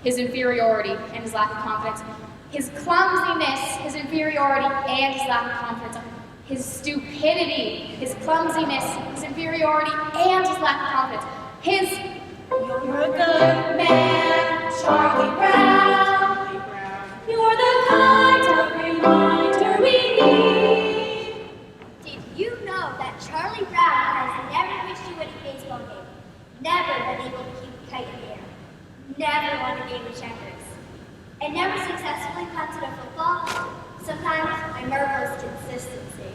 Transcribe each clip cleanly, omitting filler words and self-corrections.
His inferiority and his lack of confidence, his clumsiness, his inferiority and his lack of confidence, his stupidity, his clumsiness, his inferiority and his lack of confidence, his "You're a good man, Charlie Brown. You're the kind of reminder we need." Did you know that Charlie Brown has never reached you in a baseball game, never been able to keep a kite in the air, never won a game of checkers, and never successfully punted a football? Sometimes I marvel his consistency.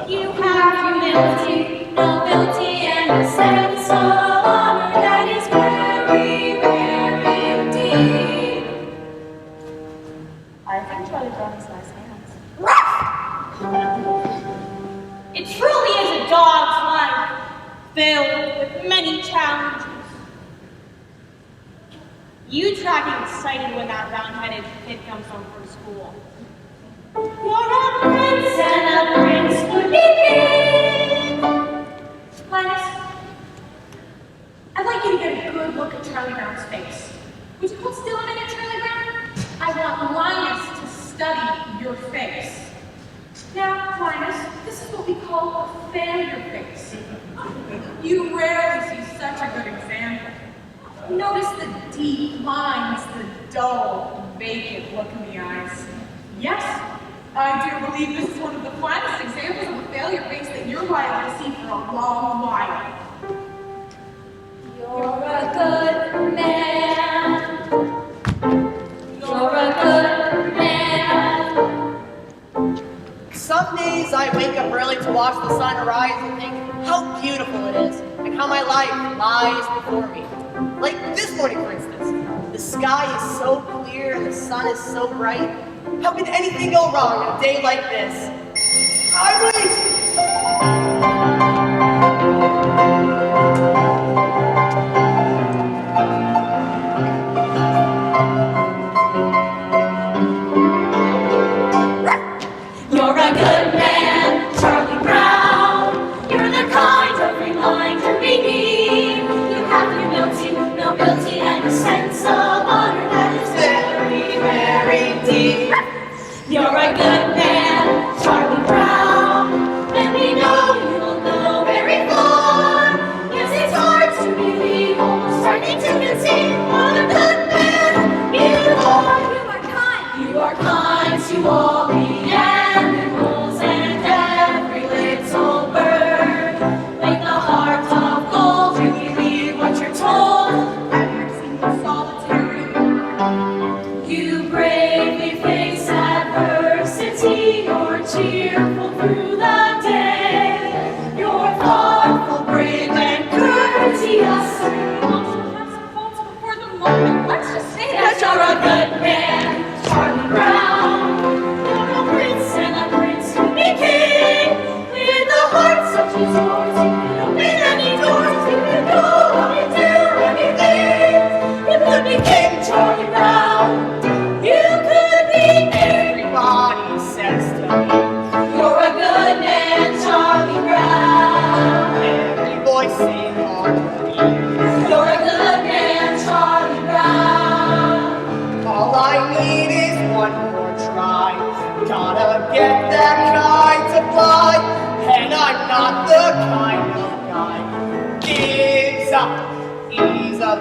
You have humility, nobility, and a sense of honor that is very rare indeed. I think Charlie Brown has nice hands. It truly is a dog's life, filled with many challenges. You try getting excited when that round-headed kid comes home from school. You're a prince and a prince would be king. Linus, I'd like you to get a good look at Charlie Brown's face. Would you hold still a minute, Charlie Brown? I want Linus to study your face. Now, Linus, this is what we call a failure face. You rarely see such a good example. Notice the deep lines, the dull, vacant look in the eyes. Yes, I do believe this is one of the finest examples of a failure face that you're liable to see for a long while. You're a good man. You're a good man. Some days I wake up early to watch the sun rise and think how beautiful it is and how my life lies before me. Like this morning, for instance. The sky is so clear and the sun is so bright. How could anything go wrong on a day like this? You're a good man, Charlie Brown. You're the kind of reminder we need. You have humility, nobility, and a sense of honor that is very rare indeed. You're a good man, Charlie Brown, and we know you will go very far. Yes, it's hard to believe, almost starting to conceive what a good man you are. You are kind. You are kind to all the animals and every little bird. Like the heart of gold, you believe what you're told. Have you seen the solitary? You bravely face adversity.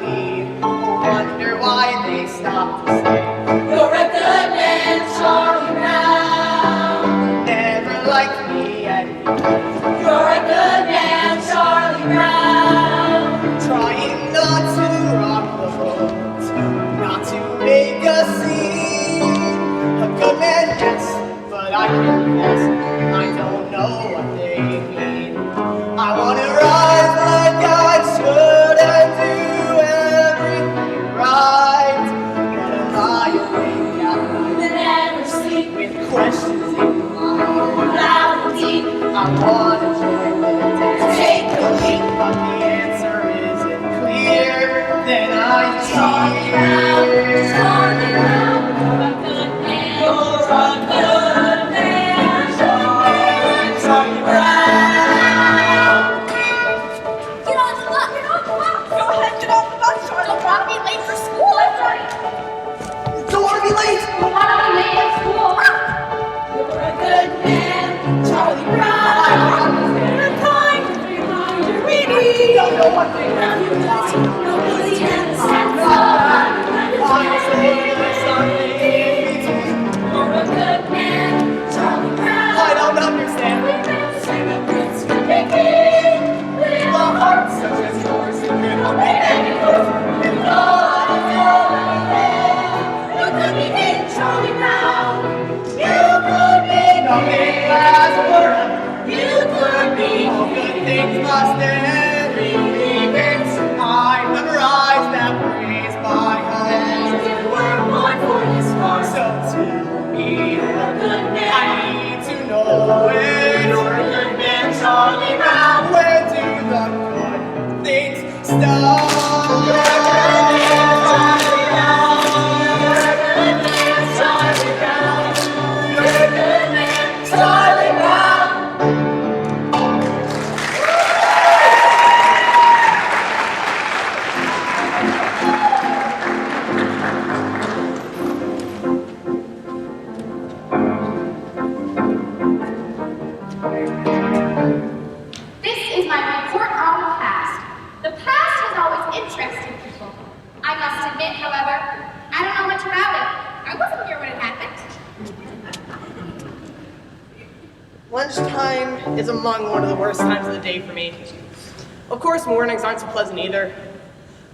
leave. Wonder why they stopped to say, You're a good man, Charlie Brown. never liked me anyway. You're a good man, Charlie Brown. Trying not to rock the boat, not to make a scene. A good man, yes, but I confess I don't know what they mean. I want to rise like I should and do everything right. But lie awake at night, Never sleep with questions in my mind. loud and deep. I wanna join the dance, Take a leap. but the answer isn't clear. Then I Charlie Brown, Charlie Brown. You're a good man. You're a good man, Charlie Brown. Get on the bus! Get on the bus! Go ahead, get off the bus, Charlie. Don't want to be late for school, I'm sorry. don't want to be late. Don't want to be late for school. You're a good man, Charlie Brown. You're a kind reminder we need. Don't know what they Now you got nobody and the sense of honestly, there's something in between. You're a good man, Charlie Brown. I don't understand. Sing a prince can be king. With a heart such as yours, you can obey any order. You know how to do anything. You could be King Charlie Brown. You could be Nothing lasts forever. You could be All good things must end. Prince. I memorized that phrase by heart. You were born for this part. So tell me, You're a good man. I need to know it. You're a good man, Charlie Brown. Where do the good things start? You're a good man, Charlie Brown. You're a good man, Charlie Brown. You're a good man, Charlie Brown. This is my report on the past. The past has always interested people. I must admit, however, I don't know much about it. I wasn't here when it happened. Lunchtime is among one of the worst times of the day for me. Of course, mornings aren't so pleasant either.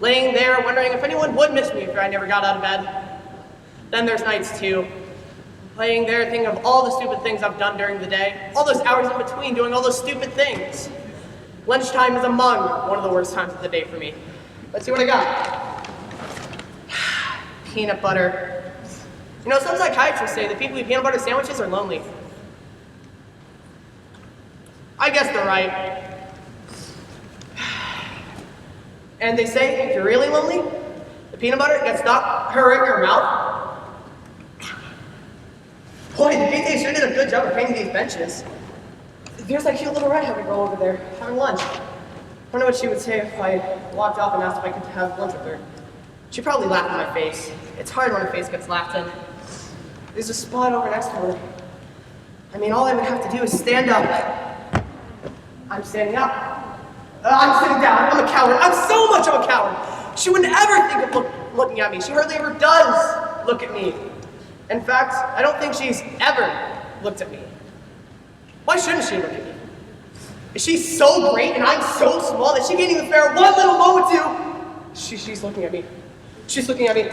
Laying there wondering if anyone would miss me if I never got out of bed. Then there's nights too. Laying there thinking of all the stupid things I've done during the day, all those hours in between doing all those stupid things. Lunchtime is among one of the worst times of the day for me. Let's see what I got. Peanut butter. You know, some psychiatrists say that people who eat peanut butter sandwiches are lonely. I guess they're right. And they say if you're really lonely, the peanut butter gets stuck her in your mouth. Boy, the PTA sure did a good job of painting these benches. There's that cute little redheaded girl over there having lunch. I wonder what she would say if I walked off and asked if I could have lunch with her. She'd probably laugh in my face. It's hard when a face gets laughed in. There's a spot over next to her. I mean, all I would have to do is stand up. I'm standing up. I'm sitting down. I'm a coward. I'm so much of a coward. She wouldn't ever think of looking at me. She hardly ever does look at me. In fact, I don't think she's ever looked at me. Why shouldn't she look at me? Is she so great and I'm so small that she can't even spare one little moment to? She's looking at me. She's looking at me.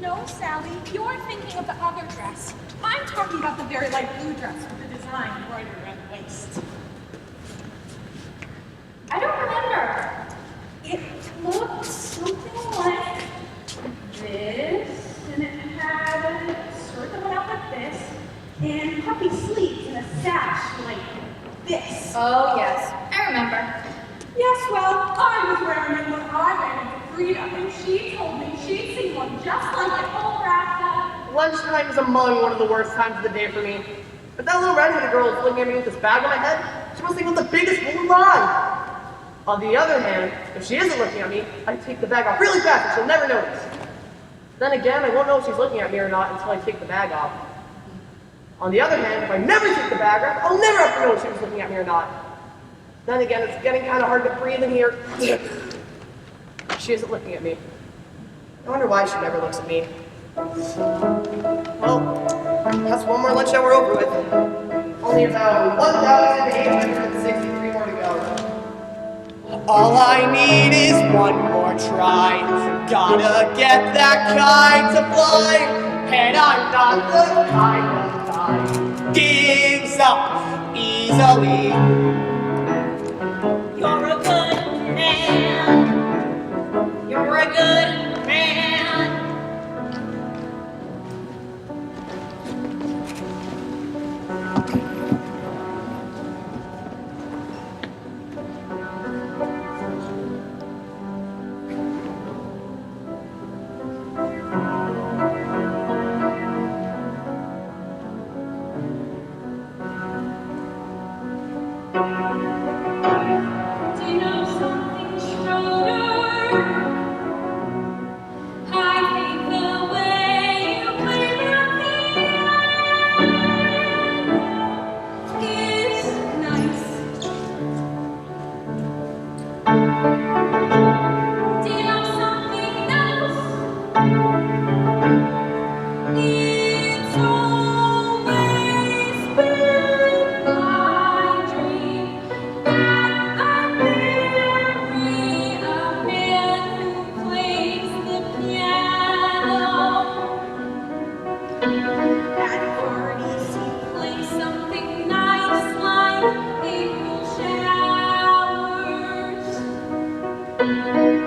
No, Sally, you're thinking of the other dress. I'm talking about the very light blue dress with the design embroidered around the waist. I don't remember. It looked something like this, and it had a skirt that went out like this, and puffy sleeves and a sash like this. Oh, yes. I remember. Yes, well, I was wearing it when I ran into Frida, and she told me she'd seen one just like it all wrapped up. Lunchtime is among one of the worst times of the day for me. But that little redheaded girl is looking at me with this bag on my head. She must think I'm the biggest fool alive. On the other hand, if she isn't looking at me, I take the bag off really fast and she'll never notice. Then again, I won't know if she's looking at me or not until I take the bag off. On the other hand, if I never took the bag off, I'll never have to know if she was looking at me or not. Then again, it's getting kind of hard to breathe in here. She isn't looking at me. I wonder why she never looks at me. Well, that's one more lunch hour over with. Only about 1,863 more to go. All I need is one more try. Gotta get that kite to fly. And I'm not the kind of guy gives up easily. You're a good man. You're a good man. Do you know something, Schroeder? I think the way you play the piano is nice. Do you know something else? It's always been my dream that I marry a man who plays the piano. At parties he plays something nice like April showers.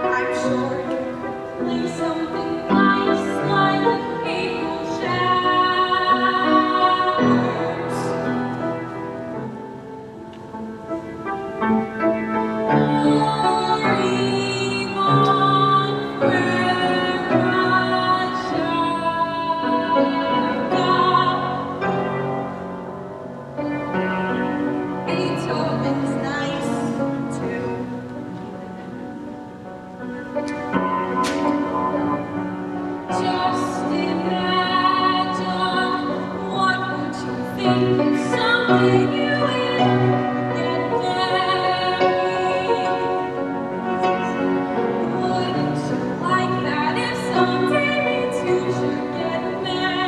I'm sure you could play something nice like April showers. Beethoven's nice too. Just imagine what would you think if someday you will get married? Wouldn't you like that if someday we two should get married?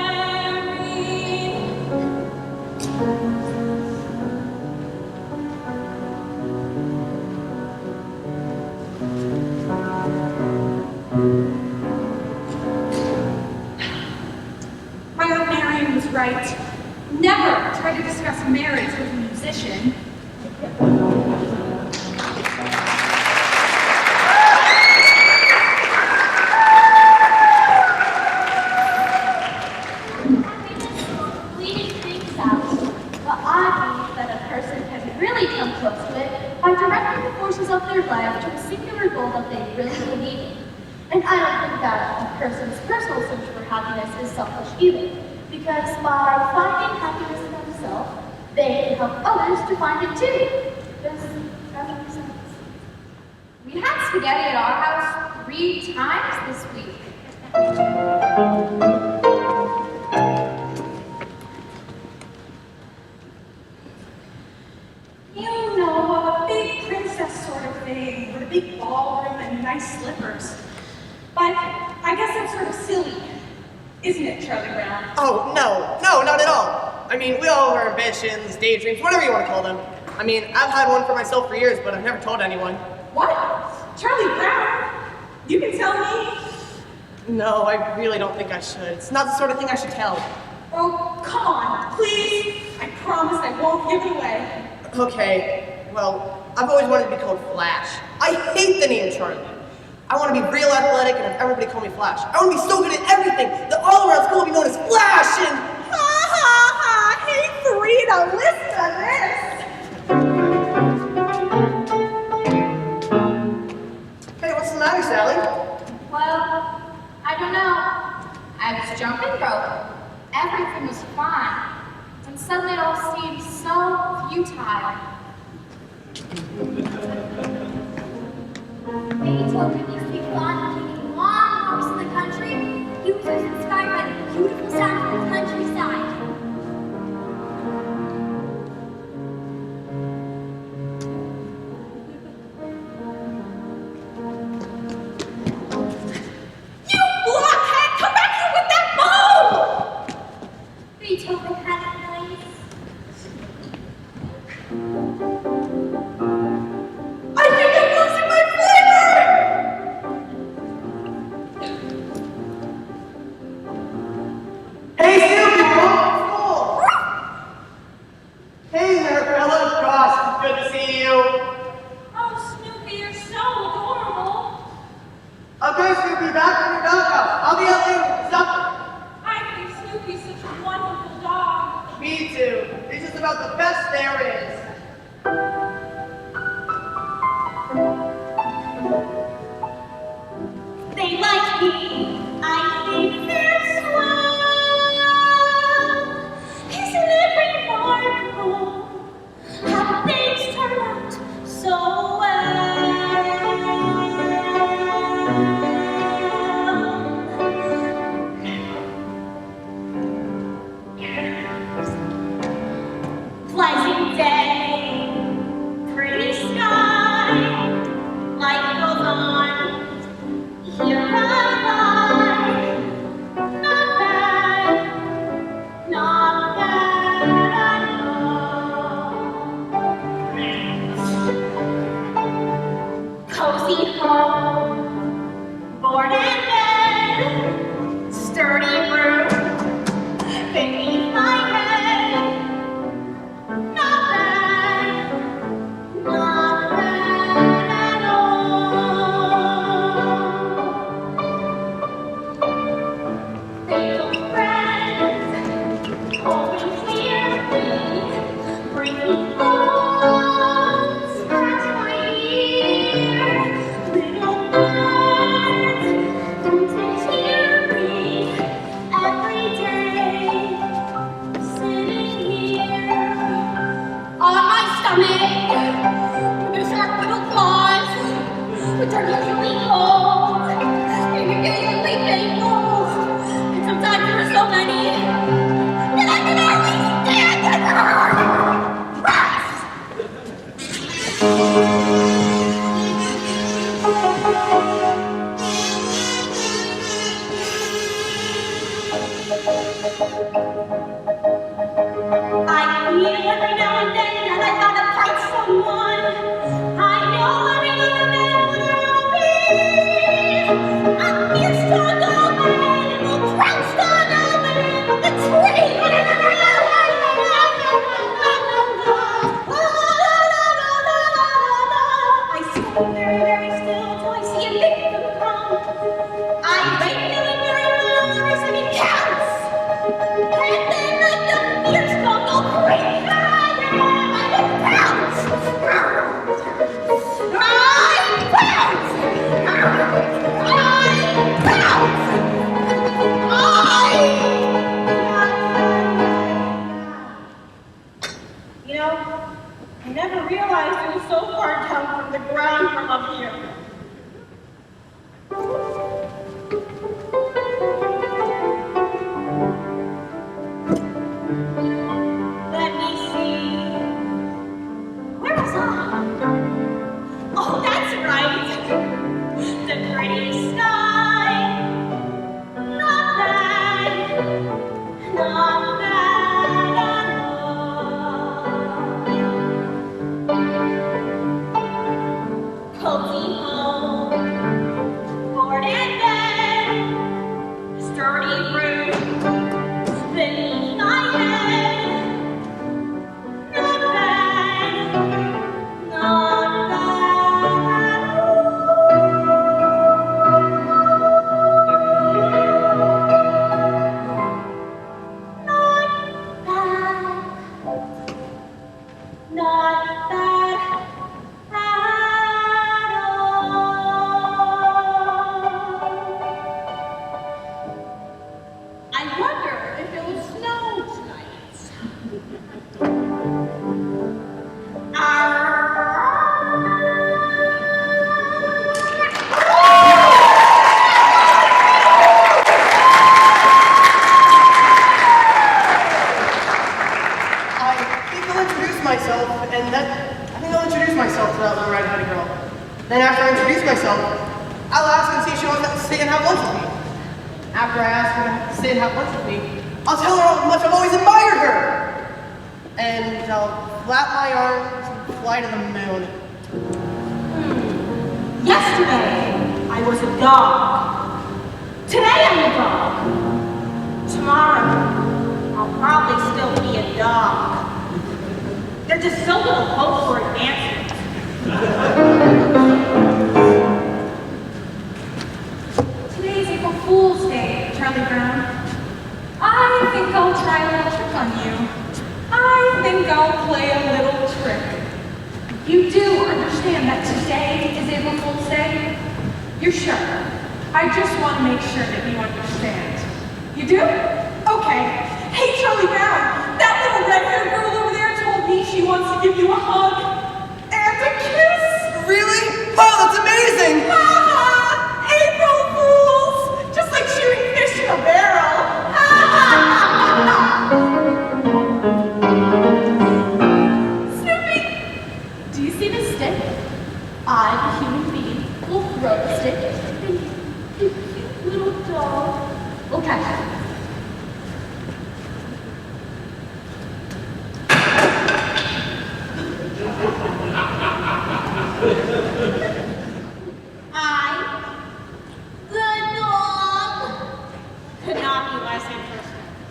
My Aunt Marion was right. Never try to discuss marriage with a musician. Bleeding things out. But I believe that a person can really come close to it by directing the forces of their life to a singular goal that they really believe in. And I don't think that a person's personal search for happiness is selfish either, because by finding happiness in themselves, they can help others to find it too. Does that make sense? We had spaghetti at our house 3 times this week. You know, a big princess sort of thing, with a big ballroom and nice slippers. But I guess that's sort of silly, isn't it, Charlie Brown? Oh, no, not at all. I mean, we all have our ambitions, daydreams, whatever you want to call them. I mean, I've had one for myself for years, but I've never told anyone. What? Charlie Brown? You can tell me. No, I really don't think I should. It's not the sort of thing I should tell. Oh, come on, please. I promise I won't give it away. Okay, well, I've always wanted to be called Flash. I hate the name Charlie. I want to be real athletic and have everybody call me Flash. I want to be so good at everything that all around school will be known as Flash and... Ha ha ha! Hey, Frida, listen to this! Hey, what's the matter, Sally? Well, I don't know. I was jumping rope. Everything was fine. And suddenly it all seemed so futile. Beethoven used to be fond of taking long walks in the country. He was inspired by the beautiful sound of the countryside. I think I'm losing my flavor! Hey, Snoopy, welcome to school. Hey there, fella. Gosh, it's good to see you. Oh, Snoopy, you're so adorable. Okay, Snoopy, back in your doghouse. I'll be out later for supper. I think Snoopy's such a wonderful dog. Me too. He's just about the best there is. They like me, I think they're swell. Isn't it remarkable how things turn out so Pleasant day, pretty sky, life goes on. Here I lie, not bad at all. Cozy home, board and bed, sturdy room beneath my head. Not bad at all. Little friends, hoping clearly, bringing bones scratch my ear. Little birds, don't they hear me every day, sitting here on my stomach with sharp little claws, which are usually cold and occasionally painful. And sometimes there are so many that I can hardly stand it. Rats! I feel every now and then that I gotta fight someone. I know every now and then what I'll be. A fierce dog man and will trounce down on the tree. I stand very, very still till I see a victim come. I wait very, very long every time he counts. And then like the fierce dog will creep and pounce. I pounce! You know, I never realized it was so far down from the ground from up here. Let me see. Where was I? Oh, that's right. The pretty sky. Not bad. Not bad at all. Cozy home. Board and bed. Sturdy room. Beneath my head. Not bad, not bad at Not bad at all. I wonder if it will snow tonight. myself to that little red-headed girl. Then after I introduce myself, I'll ask her and see if she wants to stay and have lunch with me. After I ask her to stay and have lunch with me, I'll tell her how much I've always admired her. And I'll flap my arms and fly to the moon. Yesterday, I was a dog. Today, I'm a dog. Tomorrow, I'll probably still be a dog. There's just so little hope for advancement. Today's April Fool's Day, Charlie Brown. I think I'll try a little trick on you. I think I'll play a little trick. You do understand that today is April Fool's Day? You're sure? I just want to make sure that you understand. You do? Okay. Hey, Charlie Brown, that little red-haired girl over there told me she wants to give you a hug and a kiss. Really? Wow, that's amazing! April Fools! Just like shooting fish in a barrel. Snoopy, do you see this stick? I, a human being, will throw the stick, and you, cute little dog, will catch it. Could not be less interesting. I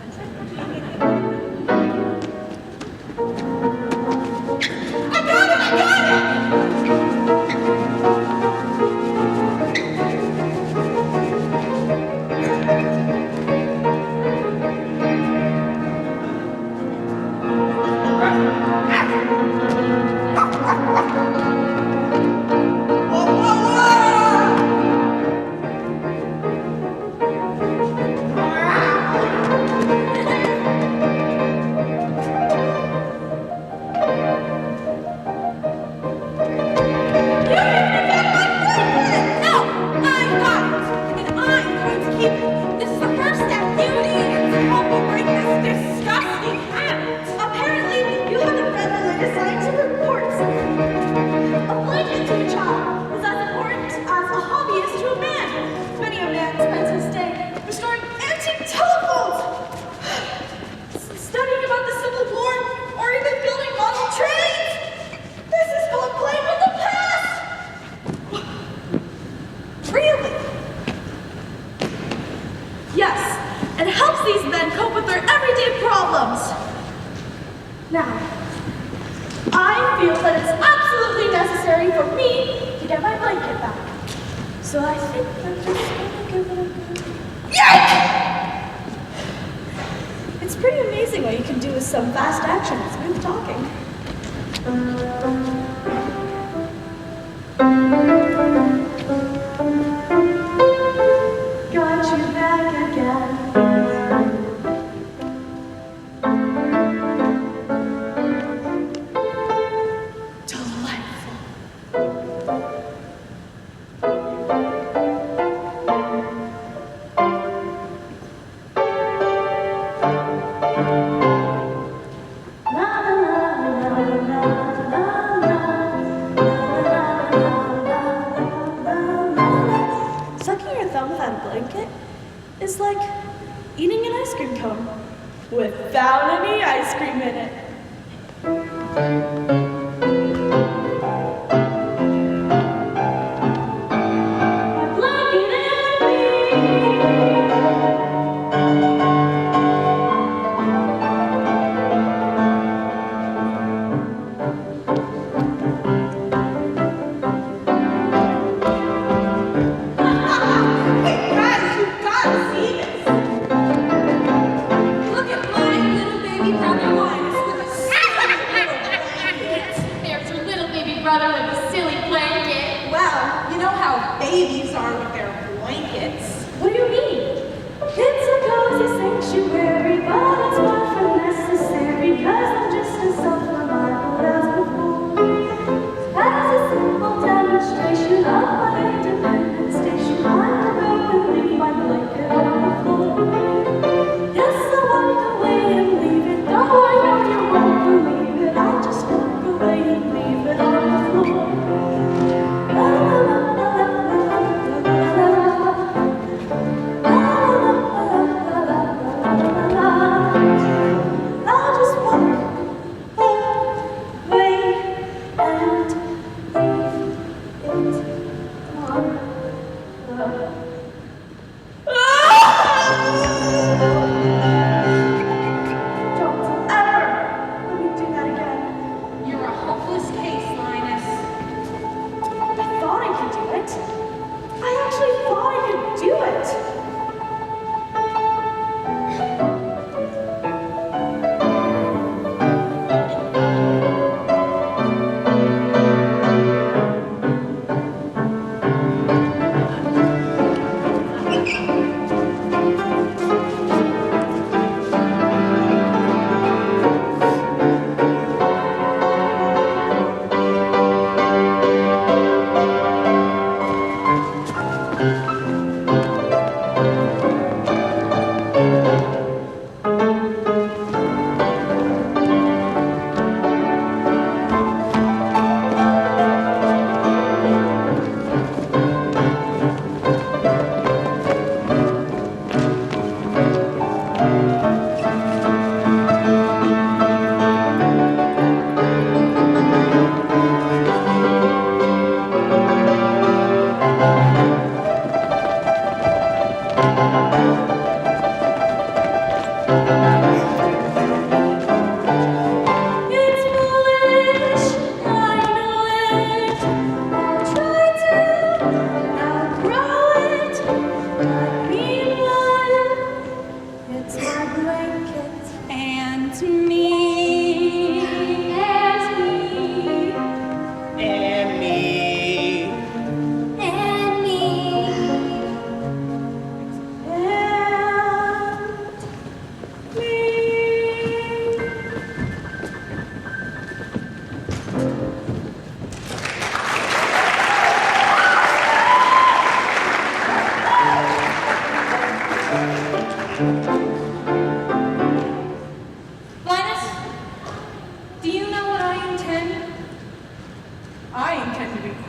got it! Look at my little baby brother Linus with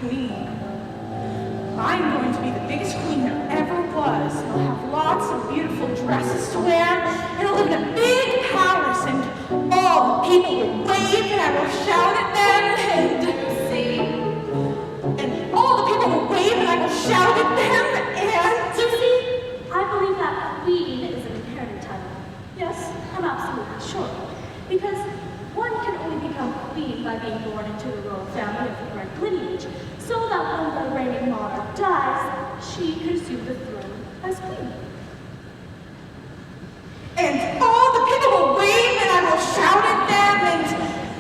queen. I'm going to be the biggest queen there ever was. I'll have lots of beautiful dresses to wear, and I'll live in a big palace, and all the people will wave, and I will shout at them, and all the people will wave, and I will shout at them, and... Lucy, I believe that queen is an inherited title. Yes? I'm absolutely sure. Because one can only become queen by being born into the royal family of the correct lineage, so that when the reigning monarch dies, she can assume the throne as queen. And all the people will wave, and I will shout at them, and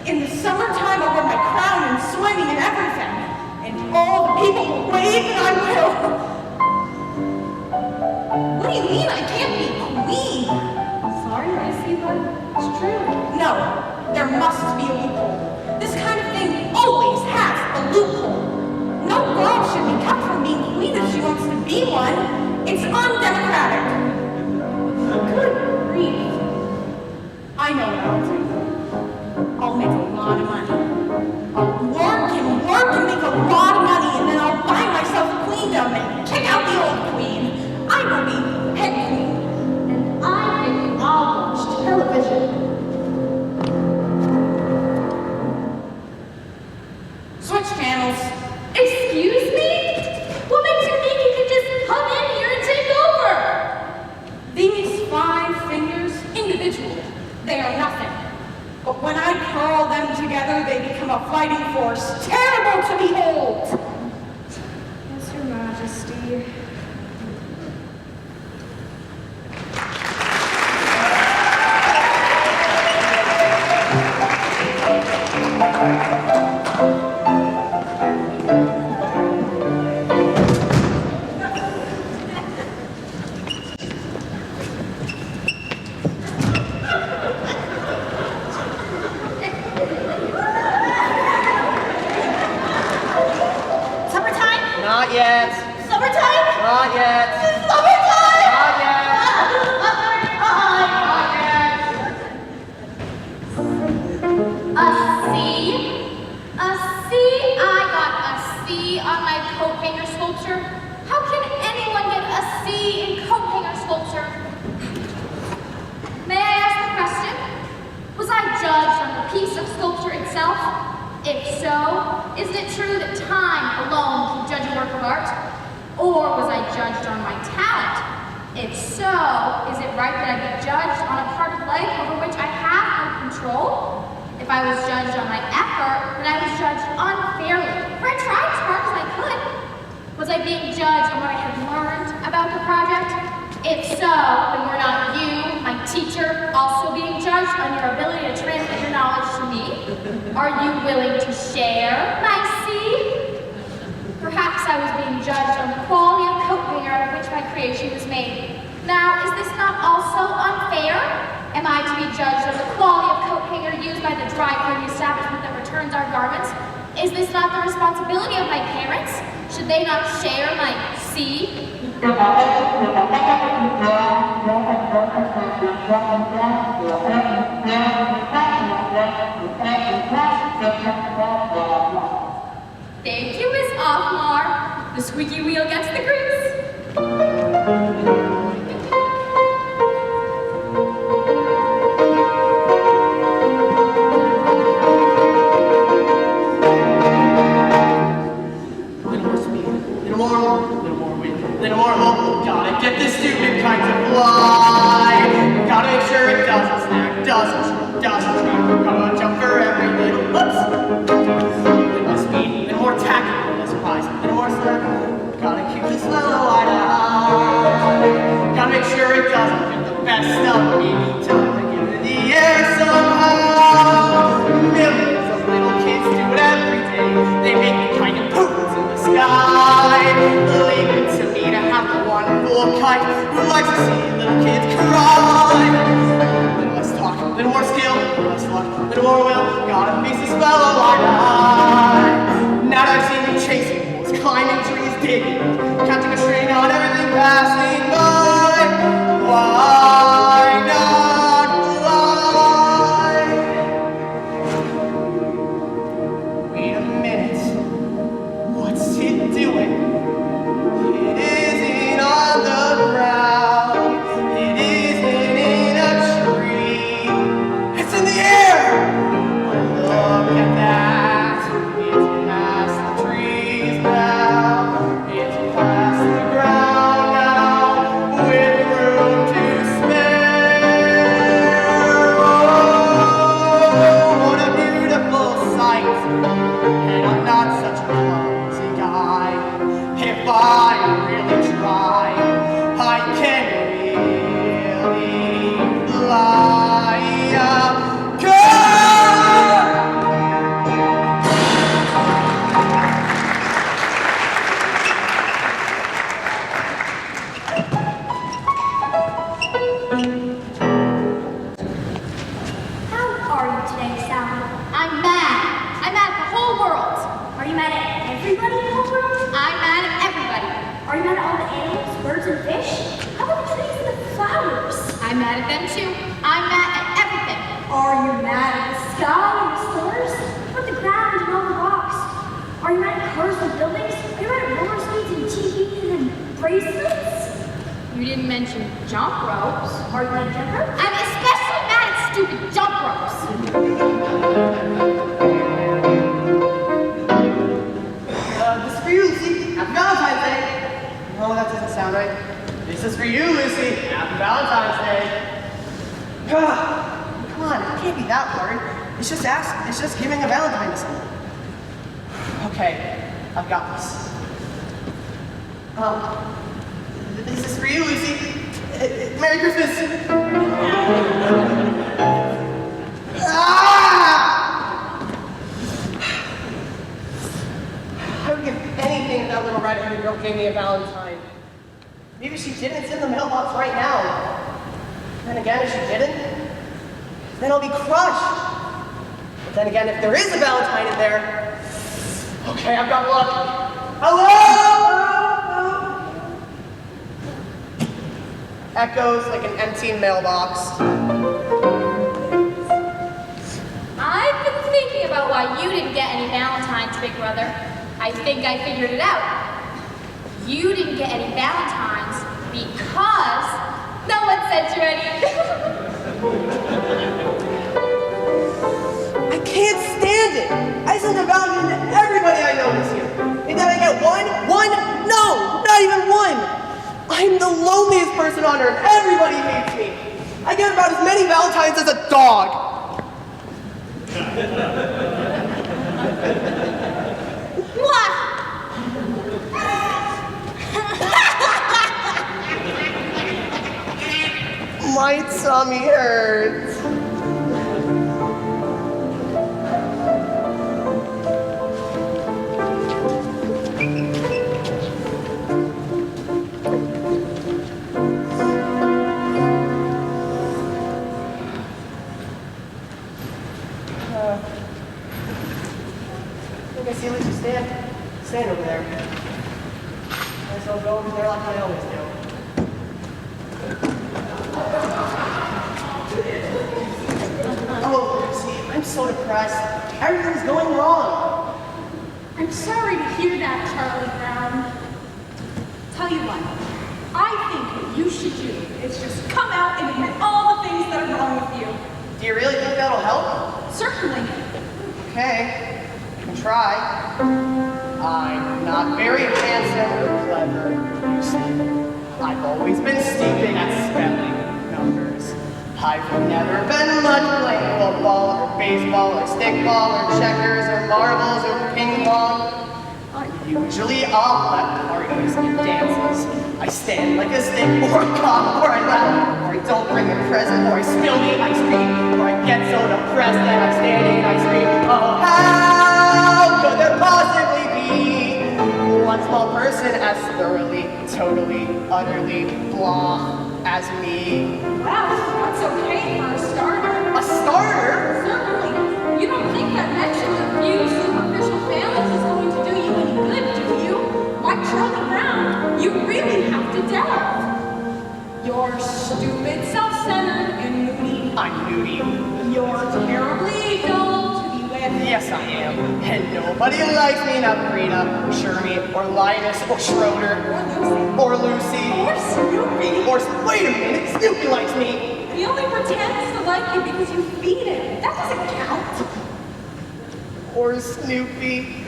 in the summertime I'll wear my crown and swimming and everything. And all the people will wave, and I will... What do you mean I can't be queen? Sorry, Gracie, but it's true. No, there must be a loophole. This kind of thing always has a loophole. No girl should be kept from being queen if she wants to be one. It's undemocratic. Good grief. I know what I'll do. I'll make a lot of money. I'll work and make a lot of money, and then I'll buy myself a queendom and kick out the old queen. I will be head queen. And I think I'll watch television. Switch channels. Excuse me? What makes you think you can just come in here and take over? These 5 fingers, individually, they are nothing. But when I curl them together, they become a fighting force, terrible to behold. Yes, Your Majesty. Not yet. Summertime? Not yet. Summertime! Not yet. A C? A C? I got a C on my coat hanger sculpture. How can anyone get a C in coat hanger sculpture? May I ask the question? Was I judged on the piece of sculpture itself? If so, isn't it true that time alone can judge a work of art? Or was I judged on my talent? If so, is it right that I be judged on a part of life over which I have no control? If I was judged on my effort, then I was judged unfairly, for I tried as hard as I could. Was I being judged on what I had learned about the project? If so, then were not you, my teacher, also being judged on your ability to transmit your knowledge to me? Are you willing to share my C? Perhaps I was being judged on the quality of coat hanger out of which my creation was made. Now, is this not also unfair? Am I to be judged on the quality of coat hanger used by the dry cleaning establishment that returns our garments? Is this not the responsibility of my parents? Should they not share my C? Thank you, Miss Offmar. The squeaky wheel gets the grease. Little more hope. Gotta get this stupid kite to fly. Gotta make sure it doesn't snap, doesn't scream. Gotta jump for every little oops. Little more speed, little more tack, little surprise, little more slack. Gotta keep this little wide eye. Gotta make sure it doesn't get the best of me. Till I get in the air somehow. Millions of little kids do it every day. They make the kind of poofs in the sky. Leave it to me to have the wonderful kite who likes to see little kids cry. Little less talk, little more skill, little less luck, little more will. Gotta face this fellow eye. Now that I've seen you chasing bulls, climbing trees, digging, catching a string on everything passing by. Why not fly? Wait a minute. What mad at them too. I'm mad at everything. Are you mad at the sky and the stars? Or the ground and all the rocks? Are you mad at cars and buildings? Are you mad at roller skates and TVs and bracelets? You didn't mention jump ropes. Are you mad at jump ropes? I'm especially mad at stupid jump ropes. This is for you, Lucy. Happy Valentine's Day. No, that doesn't sound right. This is for you, Lucy. Happy Valentine's Day. Come on, it can't be that hard. It's just giving a Valentine to someone. Okay, I've got this. This is for you, Lucy. Merry Christmas. I would give anything if that little red-headed girl gave me a Valentine. Maybe she didn't. It's in the mailbox right now. Then again, if she didn't, then I'll be crushed. But then again, if there is a Valentine in there, okay, I've got luck. Hello? Echoes like an empty mailbox. I've been thinking about why you didn't get any Valentines, Big Brother. I think I figured it out. You didn't get any Valentines because no one sent you any. I can't stand it. I sent a Valentine to everybody I know this year. And then I get one? No, not even one. I'm the loneliest person on earth. Everybody hates me. I get about as many Valentines as a dog. My tummy hurts. I think I see Lucy stand over there. I guess I'll go over there like I always do. Oh, Lucy, I'm so depressed. Everything's going wrong. I'm sorry to hear that, Charlie Brown. Tell you what, I think what you should do is just come out and admit all the things that are wrong with you. Do you really think that'll help? Certainly. Okay, I can try. I'm not very handsome or clever, you see. I've always been stupid at spelling numbers. I've never been much playing football or baseball or stickball or checkers or marbles or ping pong. I'm usually off at parties and dances. I stand like a stick or a cop or I laugh or I don't bring a present or I spill the ice cream or I get so depressed that I'm standing and I scream, oh, how could there possibly be one small person as thoroughly, totally, utterly blah as me? Wow, that's okay for a starter. A starter? Certainly. You don't think that mention of few superficial failings is going to do you any good, do you? Why, Charlie Brown, you really have to delve. You're stupid, self-centered, and moody. I'm moody. You're terribly dull to be with. Yes, I am. And nobody likes me, not Rita, or Shermie, or Linus, or Schroeder, or Lucy. Or Snoopy. Or, wait a minute, Snoopy likes me. He only pretends to like you because you feed him. That doesn't count. Or Snoopy.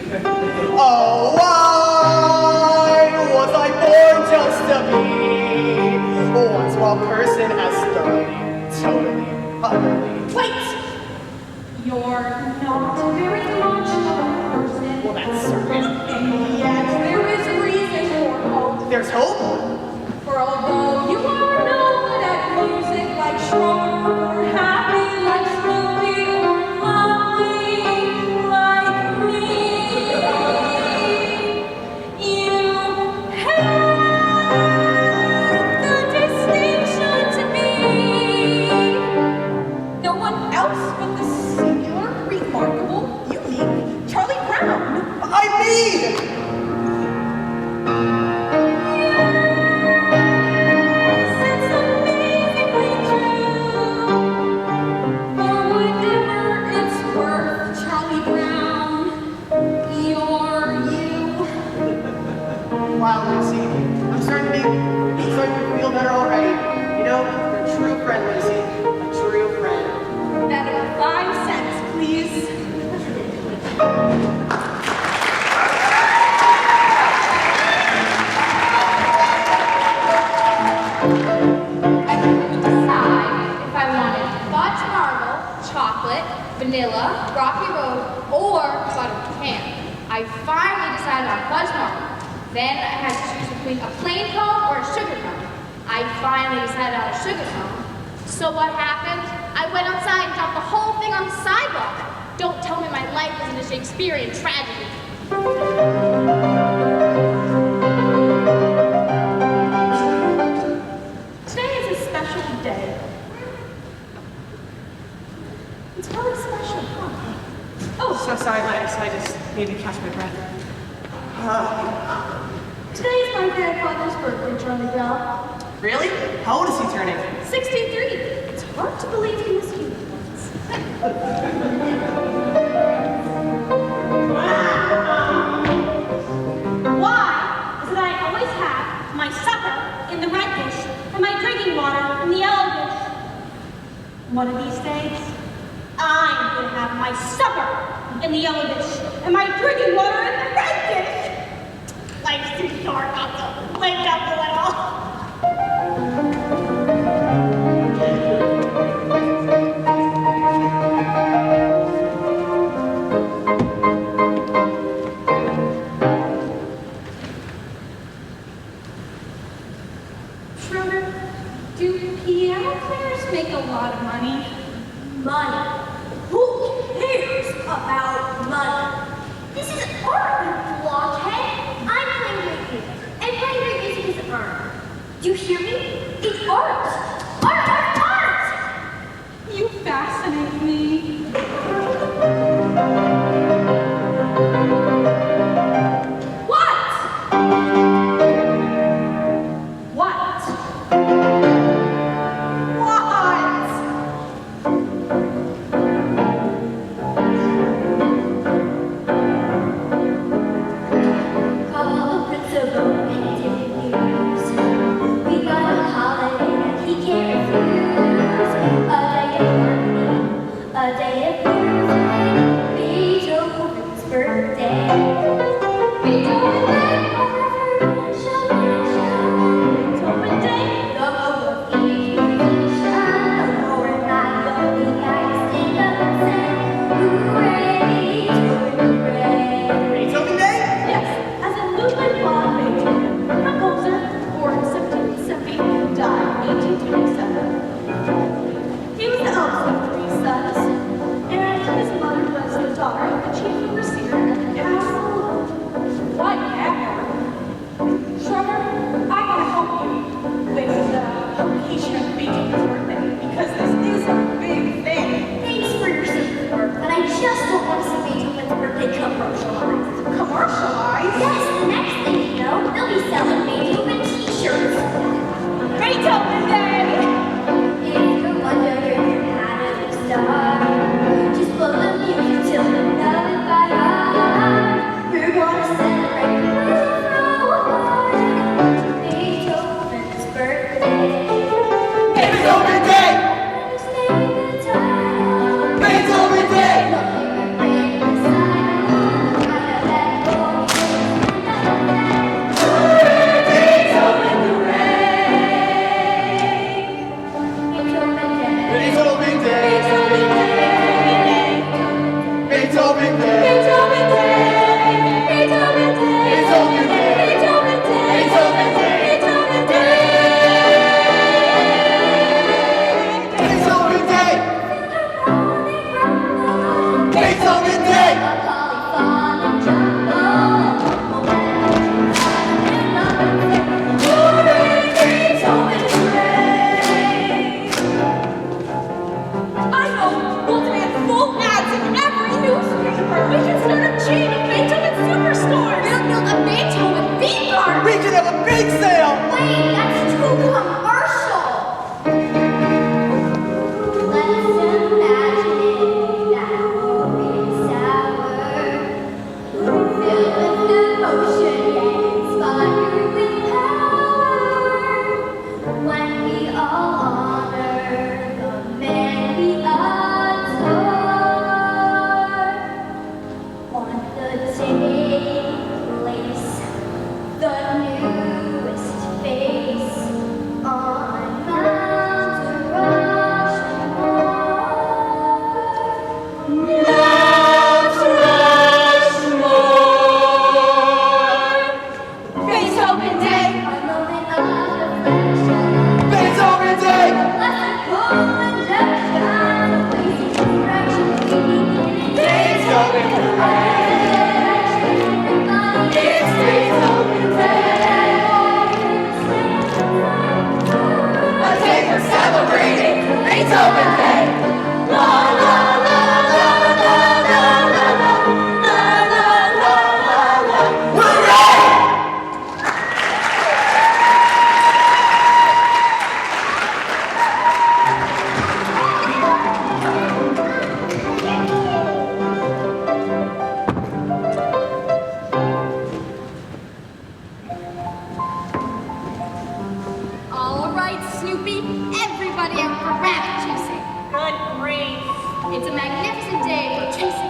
Oh, why was I born just to be one small person as thoroughly, totally, utterly? Wait! You're not very much of a person. Well, that's certain. And yet there is reason for hope. There's hope? For although you are no good at music like Schroeder, or happy like Snoopy, or lovely like me, you have the distinction to be no one else but the singular, remarkable, unique Charlie Brown. I mean! Vanilla, Rocky Road, or Buttered Pecan. I finally decided on fudge marble. Then I had to choose between a plain cone or a sugar cone. I finally decided on a sugar cone. So what happened? I went outside and dropped the whole thing on the sidewalk. Don't tell me my life isn't a Shakespearean tragedy. Today is a special day. It's really special, huh? Oh, so sorry, Lex. I just need to catch my breath. Today is my grandfather's birthday, Charlie Brown. Really? How old is he turning? 63. It's hard to believe he was human once. Why is it I always have my supper in the red dish and my drinking water in the yellow dish? One of these days, I'm gonna have my supper in the yellow dish and my drinking water in the red dish. Life's too short not to wake up a little. Schroeder, do piano players make a lot of money? Money. Who cares about money? This is art, you blockhead. I'm playing great music, and playing great music is art. Do you hear me? It's art. Art, art, art! You fascinate me. What? What? What? Call the Prince of Romantic News. We got a holiday that he can't refuse. A day of harmony, a day of music. Beethoven's birthday. Beethoven Day, Beethoven Day. The whole musician, Laura and I looking at us, stand up and say, hooray, Beethoven, hooray. Beethoven Day? Yes, as in Ludwig von Beethoven, composer, born 1770, died 1827. He was the eldest of 3 sons, and his mother was the daughter of the chief overseer at the castle. Whatever. Schroeder, I want to help you with the publication of Beethoven's birthday, because this is a big thing. Thanks for your support, but I just don't want to see Beethoven's birthday commercialized. Commercialized? Yes, the next thing you know, they'll be selling Beethoven t-shirts. Beethoven Day! If you're wondering how to start, just blow the music till you know it by heart. We're gonna celebrate with a party. Beethoven's birthday. Beethoven Day! Beethoven Day! Beethoven Day! Beethoven Day! Beethoven Day! Beethoven Day! I know, we'll demand full ads in every newspaper. We can start a chain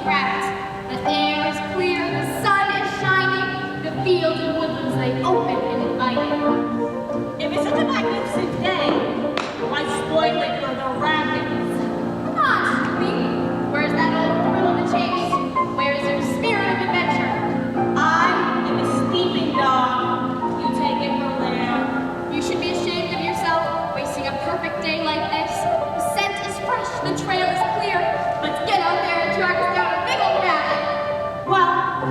rabbit. The air is clear, the sun is shining, the fields and woodlands lay open and inviting. If it's such a magnificent day, why spoil it for the rabbits? Not me. Where's that old thrill of the chase? Where is your spirit of adventure? I am a sleeping dog. You take it from there. You should be ashamed of yourself, wasting a perfect day like this. The scent is fresh, the trail is clear. Let's get out there and track us down a big old rabbit. Well,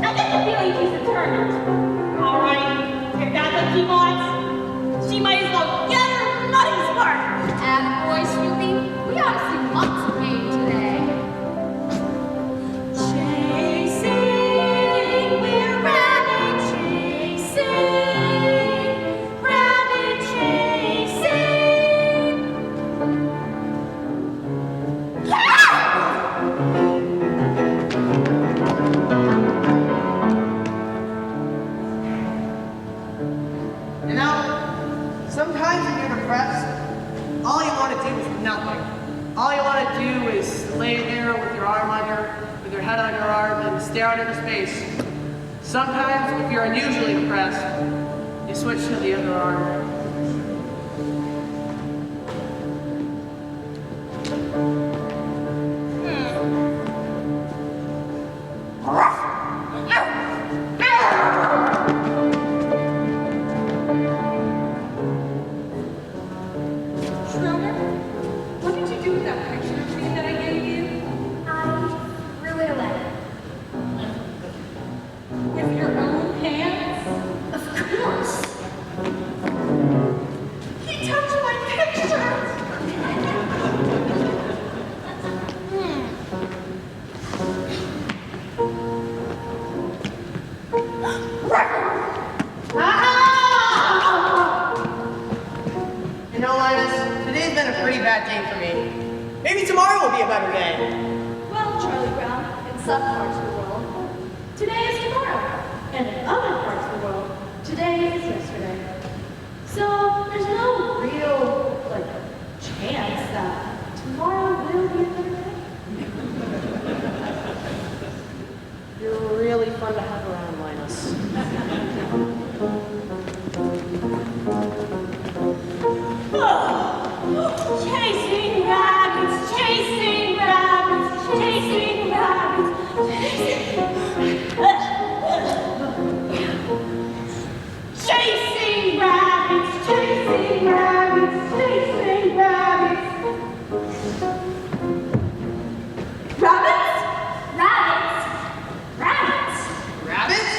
I get the feeling she's determined. All right, if that's what she wants, she might as well get her money's worth. Attaboy, Snoopy. We ought to see lots of game today. Chasing, we're rabbit chasing, rabbit chasing. You know, sometimes when you're depressed, all you want to do is nothing. All you want to do is lay there with your arm on with your head on your arm and stare out into space. Sometimes, if you're unusually depressed, you switch to the other arm. Schroeder, what did you do with that picture of me that I gave you? I threw it away. With your own hands? Of course. He touched my picture! You know, Linus, today's been a pretty bad day for me. Maybe tomorrow will be a better day. Well, Charlie Brown, in some parts of the world, today is tomorrow. And in other parts of the world, today is yesterday. So there's no real, chance that tomorrow will be a better day. You're really fun to have around, Linus. Chasing rabbits, chasing rabbits, chasing rabbits, chasing rabbits, chasing rabbits, chasing rabbits. Rabbits? Rabbits. Rabbits? Rabbits?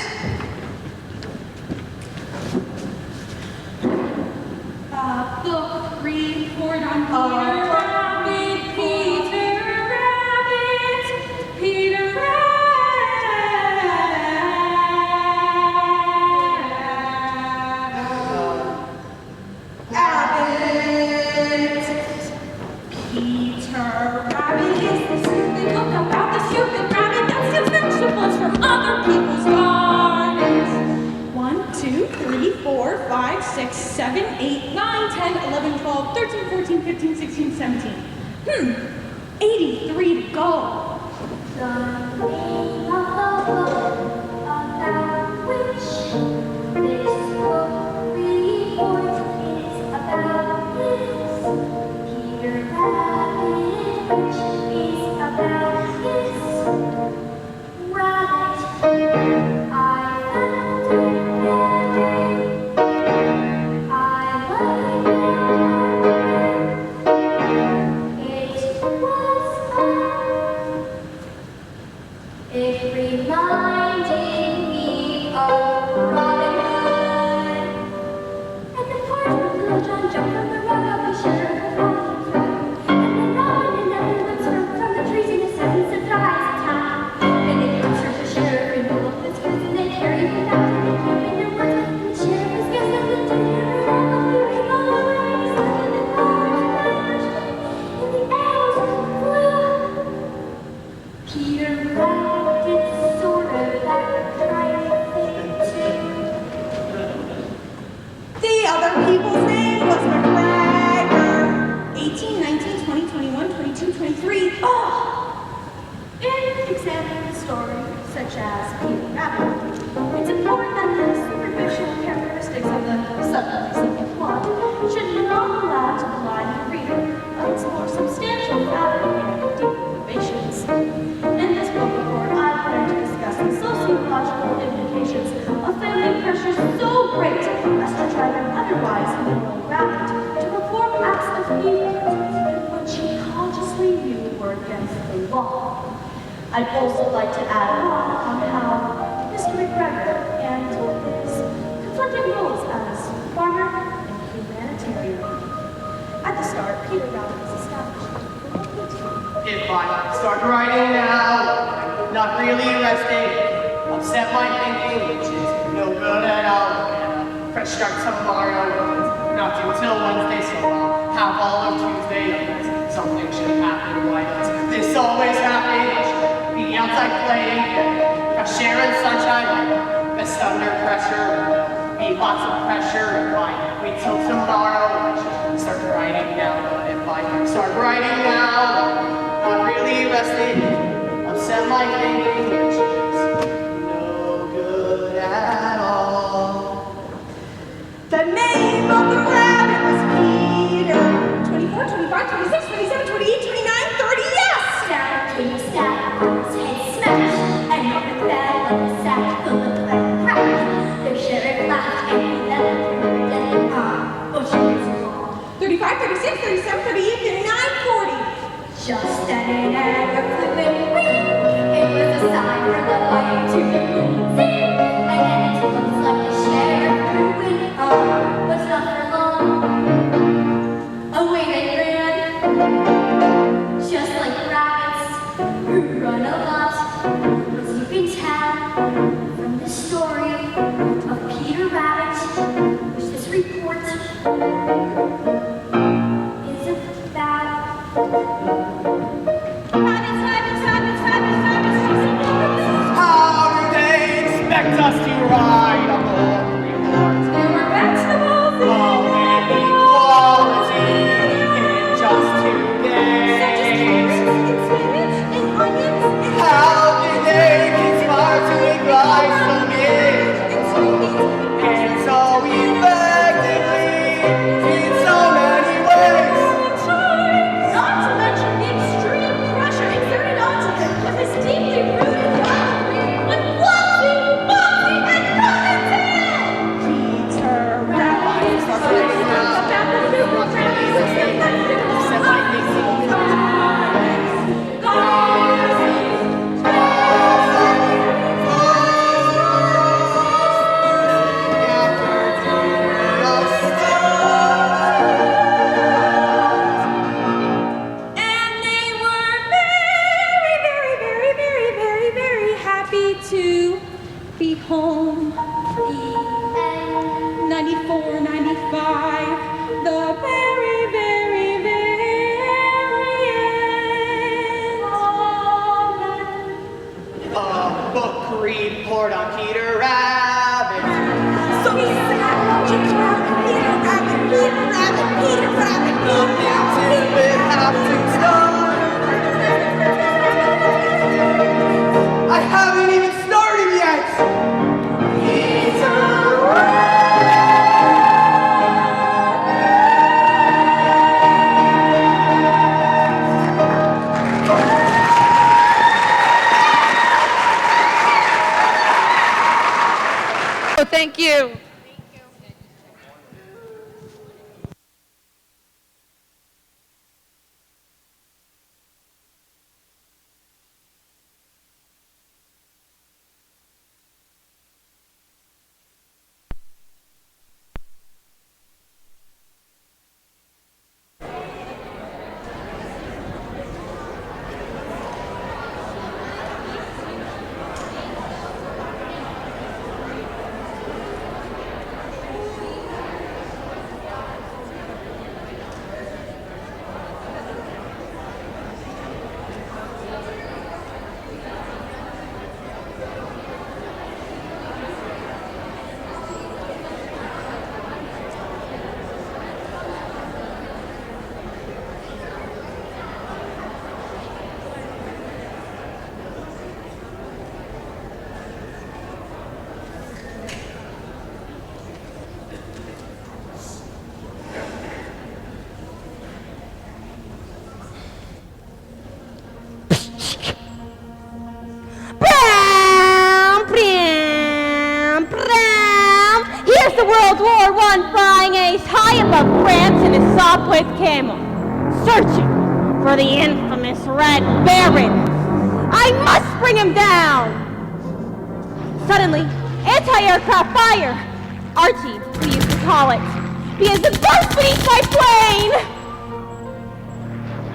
Book report on Peter Rabbit, Peter Rabbit, Peter Rabbit. Peter Rabbit is the stupid book about the stupid rabbit that steals vegetables from other people's gardens. 1, 2, 3, 4, 5, 6, 7, 8, 9, 10, 11, 12, 13, 14, 15, 16, 17. 83 to go. The name of the book about which this book report is about is Peter Rabbit, which is about this rabbit. I found it very, I like it. It reminded me of Robin Hood. And the part where Little John jumped from the rock of the sugar falling through. And then Robin and Nellie would scream from the trees in a sudden surprise attack. And they comes from the sheriff and pull up the skins and they carry him out and they camp in the woods. And the sheriff was guessing the dinner and all the beauty all around his head and the cars flashed and the arrows flew. Peter Rabbit story, such as Peter Rabbit, it's important that the superficial characteristics of the subconscious plot should not allow to blind the reader of its more substantial fabric and deep motivations. In this book report, I plan to discuss the sociological implications of family pressure so great as to drive an otherwise moral rabbit to perform acts of evil in which he consciously knew were against the law. I'd also like to add on how Mr. McGregor and his conflicting roles as farmer and humanitarian. At the start, Peter Rabbit was established. If I start writing now, I'm not really resting. Upset my thinking, which is no good at all. And a fresh start tomorrow, not due till Wednesday, so I'll have all of Tuesday. Unless something should happen. Why does this always happen? I should be outside playing, fresh air and sunshine. Best under pressure, be lots of pressure. And why wait till tomorrow? I should start writing now. But if I start writing now, not really rested, upset my thinking, which is no good at all. The name of the rabbit was Peter. 24, 25, 26, 27, 28, 29, 30, yes! Down came a staff on his head smashed, and up it fell in a sack full of black crack. The sheriff laughed and he let it on. Oh, she was wrong. 35, 36, 37, 38, 39, 40. Just then an arrow flipping ring. It was a sign for the fire to the moon sing. And then it looks like the sheriff grew in arm, but not for long. Away they ran, just like rabbits who run a lot. As you can tell from the story of Peter Rabbit, which this report is about. How do they expect us to ride on the reports? There were vegetables Of any quality in just 2 days. and spinach and onions and How did they conspire to advise so many? And so effectively, in so many ways. Not to mention the extreme pressure exerted onto him with his deeply rooted rivalry with Woloski, and Cottontail! Peter Rabbit is Start writing now. about the super Set my thinking. And they were very, very, very, very, very, very happy to be home. 94, 95, the very, very, very end. A book report on Peter Rabbit. So he sat, Peter Rabbit, Peter Rabbit, Peter Rabbit, Peter Rabbit, Nothing would have to start. I haven't even started yet. Thank you. the World War I flying ace high above France in his sawpith camel, searching for the infamous Red Baron. I must bring him down! Suddenly, anti-aircraft fire, Archie, we used to call it, begins to burst beneath my plane!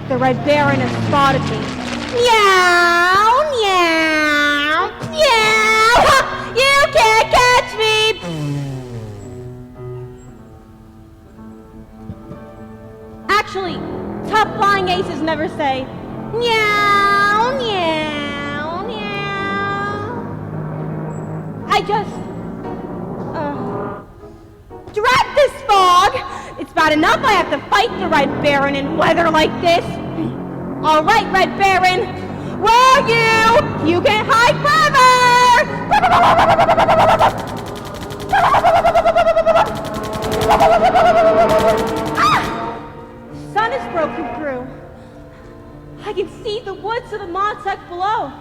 The Red Baron has spotted me. Meow, meow, meow! Ha! You can't catch me! Actually, top flying aces never say meow, meow, meow. I just, drat this fog! It's bad enough I have to fight the Red Baron in weather like this. All right, Red Baron, where are you? You can't hide forever! Ah! The sun is broken through. I can see the woods of the Montauk below.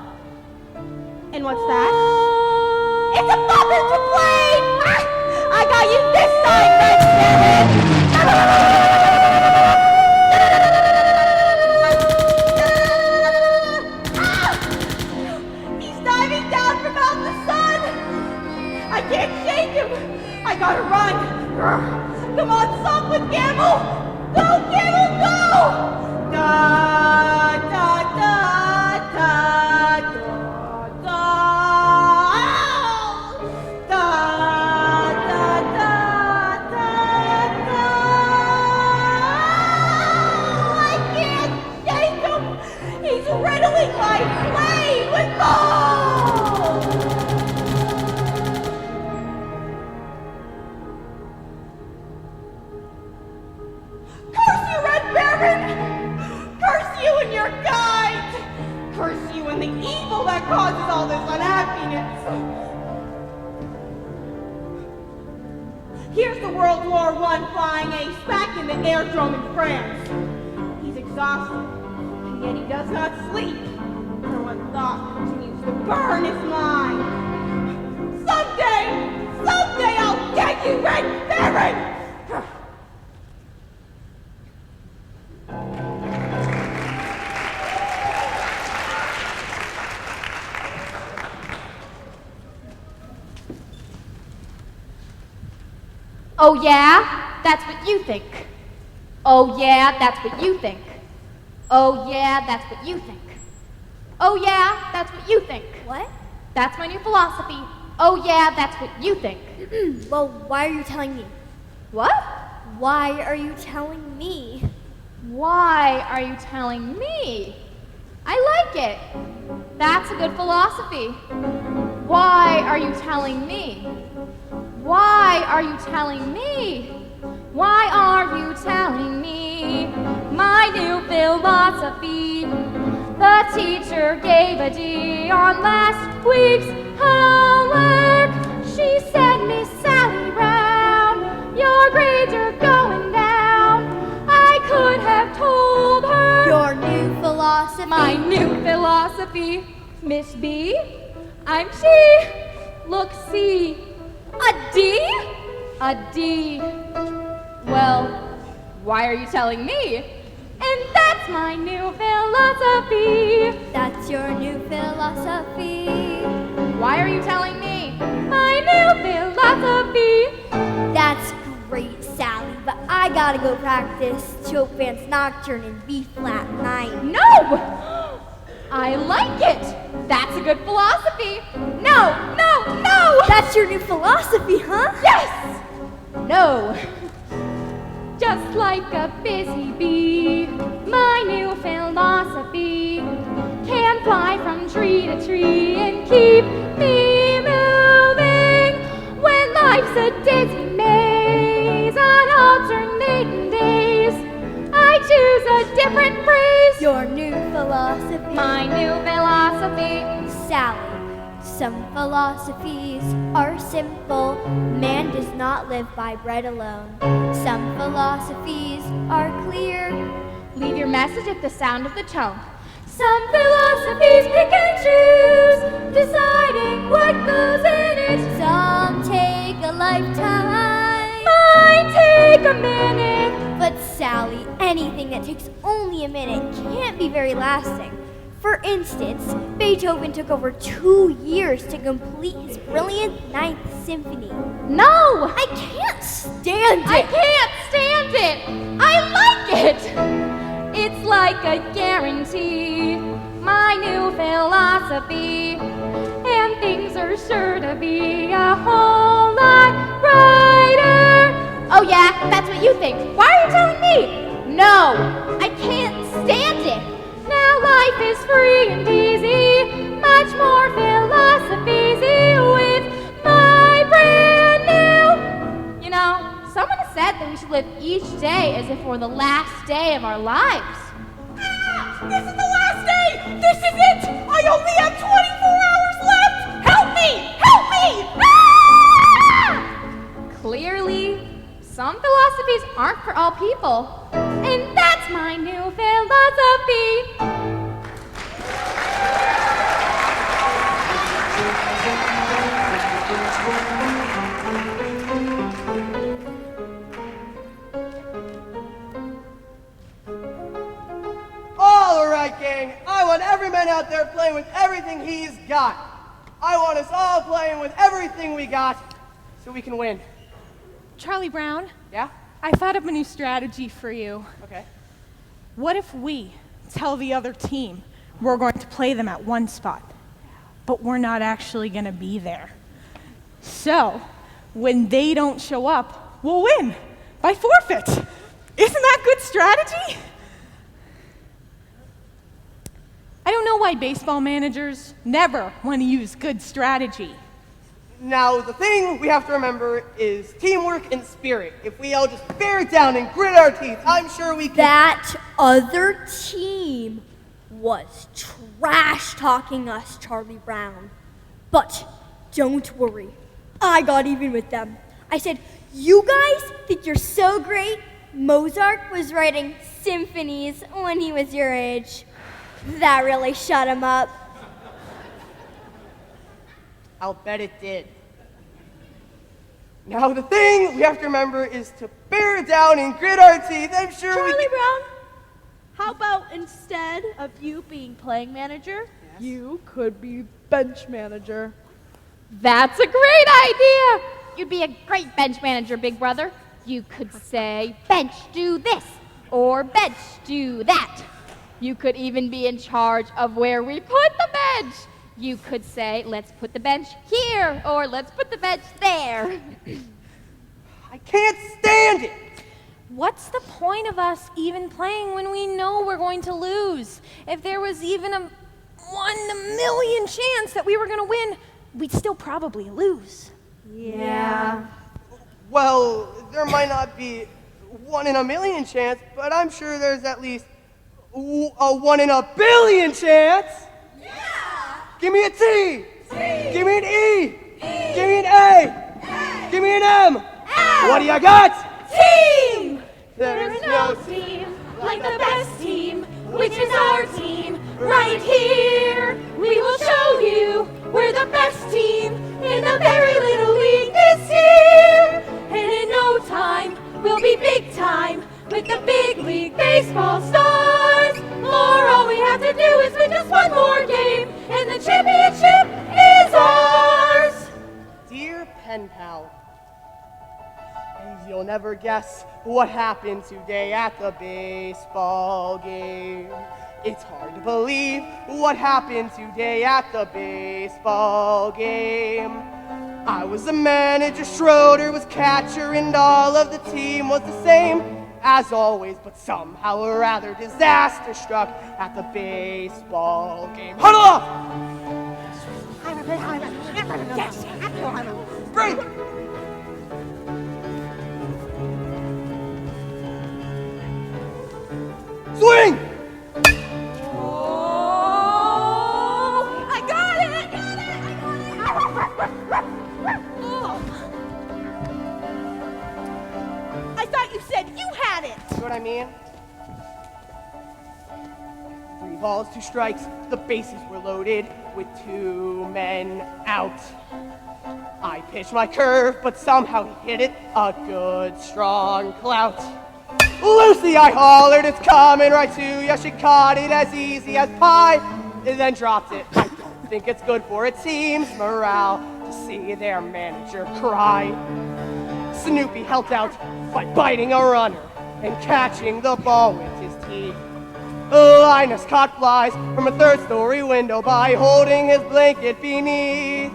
And what's that? It's a bubble plane! Ah! I got you this time, Red Baron! He's diving down from out the sun! I can't shake him! I gotta run! Come on, softwood camel! Go, camel, go! Da, da, da, da, da, da, da, da, da, da. I can't shake him! He's riddling my plane with balls! Curse you, Red Baron! Curse you and your guides! Curse you and the evil that causes all this unhappiness! Here's the World War I flying ace back in the airdrome in France. He's exhausted, and yet he does not sleep, for one thought continues to burn his mind. Someday I'll get you, Red Baron! Oh yeah? That's what you think. Oh yeah, that's what you think. Oh yeah, that's what you think. Oh yeah, that's what you think. What? That's my new philosophy. Oh yeah, that's what you think. Well, why are you telling me? What? Why are you telling me? Why are you telling me? I like it. That's a good philosophy. Why are you telling me? Why are you telling me? Why are you telling me my new philosophy? The teacher gave a D on last week's homework. She said, Miss Sally Brown, your grades are going down. I could have told her Your new philosophy. my new philosophy. Miss B, I'm she. Look, see. A D? A D. Well, why are you telling me? And that's my new philosophy. That's your new philosophy. Why are you telling me? My new philosophy. That's great, Sally, but I gotta go practice Chopin's Nocturne in B-flat 9. No! I like it. That's a good philosophy. No. That's your new philosophy, huh? Yes! No. Just like a busy bee, my new philosophy can fly from tree to tree and keep me moving. When life's a dizzy maze on alternating days, I choose a different phrase. Your new philosophy. My new philosophy. Sally, some philosophies are simple. Man does not live by bread alone. Some philosophies are clear. Leave your message at the sound of the tone. Some philosophies pick and choose, deciding what goes in it. Some take a lifetime. take a minute. But Sally, anything that takes only a minute can't be very lasting. For instance, Beethoven took over 2 years to complete his brilliant Ninth Symphony. No! I can't stand it! I can't stand it! I like it! It's like a guarantee, my new philosophy, and things are sure to be a whole lot brighter. Oh yeah, that's what you think. Why are you telling me? No, I can't stand it. Now life is free and easy, much more philosophy with my brand new. You know, someone has said that we should live each day as if it were the last day of our lives. Ah! This is the last day! This is it! I only have 24 hours left! Help me! Help me! Ah! Clearly, some philosophies aren't for all people. And that's my new philosophy. All right, gang. I want every man out there playing with everything he's got. I want us all playing with everything we got so we can win. Charlie Brown, Yeah? I thought of a new strategy for you. Okay. What if we tell the other team we're going to play them at one spot, but we're not actually going to be there? So, when they don't show up, we'll win by forfeit. Isn't that good strategy? I don't know why baseball managers never want to use good strategy. Now, the thing we have to remember is teamwork and spirit. If we all just bear it down and grit our teeth, I'm sure we can... That other team was trash-talking us, Charlie Brown. But don't worry, I got even with them. I said, you guys think you're so great? Mozart was writing symphonies when he was your age. That really shut him up. I'll bet it did. Now, the thing we have to remember is to bear it down and grit our teeth. I'm sure Charlie Brown, how about instead of you being playing manager, you could be bench manager? That's a great idea! You'd be a great bench manager, big brother. You could say, bench, do this, or bench, do that. You could even be in charge of where we put the bench. You could say, let's put the bench here, or let's put the bench there. I can't stand it! What's the point of us even playing when we know we're going to lose? If there was even a 1 in a million chance that we were going to win, we'd still probably lose. Yeah. Well, there might not be 1 in a million chance, but I'm sure there's at least a 1 in a billion chance. Yeah! Give me a T. T. Give me an E. E. Give me an A. Give me an M. M. What do you got? Team! There's no team like the best team, which is our team right here. We will show you we're the best team in the very little league this year. And in no time, we'll be big time with the big league baseball stars. Lord, all we have to do is win just one more game, and the championship is ours. Dear pen pal, you'll never guess what happened today at the baseball game. It's hard to believe what happened today at the baseball game. I was the manager, Schroeder was catcher, and all of the team was the same as always, but somehow a rather disaster struck at the baseball game. Huddle up! Great! Swing! Oh, I got it! I thought you said you had it! See what I mean? 3 balls, 2 strikes, the bases were loaded with 2 men out. I pitched my curve, but somehow he hit it a good, strong clout. Lucy, I hollered, it's coming right to you. She caught it as easy as pie, and then dropped it. I don't think it's good for a team's morale to see their manager cry. Snoopy helped out by biting a runner and catching the ball with his teeth. Linus caught flies from a third-story window by holding his blanket beneath.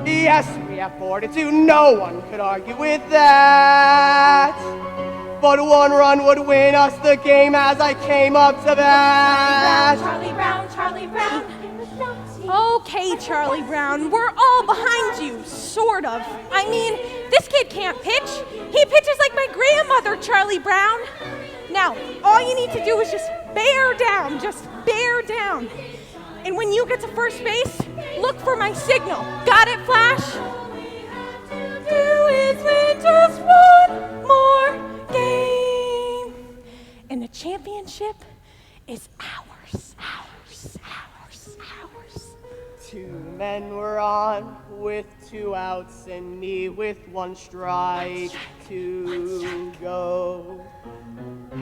Yes, we have fortitude, no one could argue with that. But one run would win us the game as I came up to bat. Charlie Brown, Charlie Brown. Okay, Charlie Brown, we're all behind you, sort of. I mean, this kid can't pitch. He pitches like my grandmother, Charlie Brown. Now, all you need to do is just bear down, And when you get to first base, look for my signal. Got it, Flash? All we have to do is win just one more game. And the championship is ours. 2 men were on with 2 outs and me with 1 strike to go.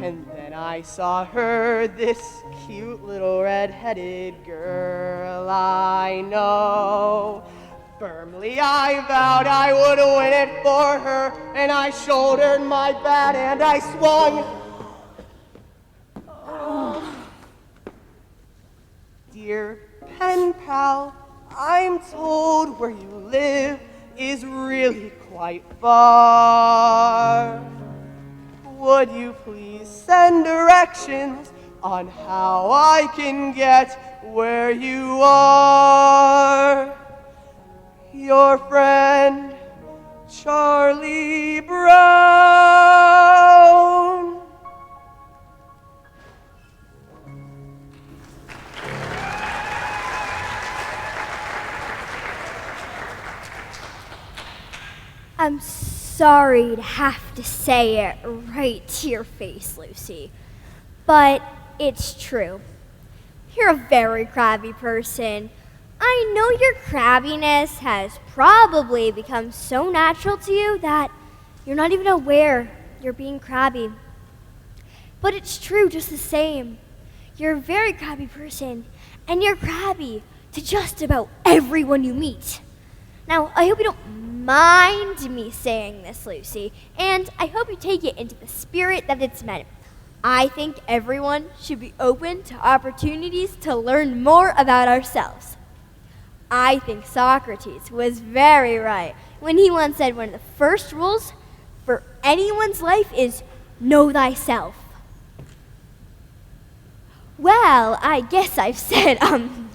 And then I saw her, this cute little red-headed girl I know. Firmly I vowed I would win it for her, and I shouldered my bat and I swung. Oh. Dear pen pal, I'm told where you live is really quite far. Would you please send directions on how I can get where you are? Your friend, Charlie Brown. I'm sorry to have to say it right to your face, Lucy, but it's true. You're a very crabby person. I know your crabbiness has probably become so natural to you that you're not even aware you're being crabby. But it's true just the same. You're a very crabby person, and you're crabby to just about everyone you meet. Now, I hope you don't mind me saying this, Lucy, and I hope you take it into the spirit that it's meant. I think everyone should be open to opportunities to learn more about ourselves. I think Socrates was very right when he once said one of the first rules for anyone's life is know thyself. Well, I guess I've said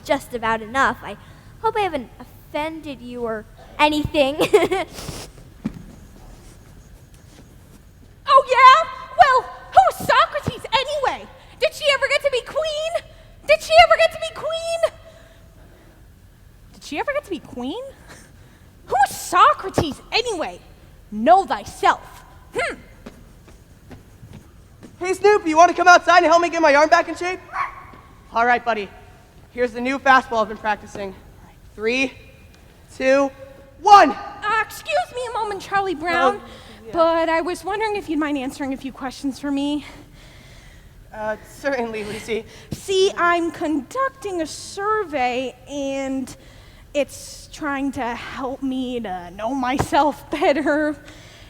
just about enough. I hope I haven't offended you or anything. Oh, yeah? Well, who's Socrates anyway? Did she ever get to be queen? Did she ever get to be queen? Who's Socrates anyway? Know thyself. Hey, Snoop, you want to come outside and help me get my arm back in shape? All right, buddy. Here's the new fastball I've been practicing. 3, 2, 1. Excuse me a moment, Charlie Brown, but I was wondering if you'd mind answering a few questions for me. Certainly, Lucy. See, I'm conducting a survey, and it's trying to help me to know myself better.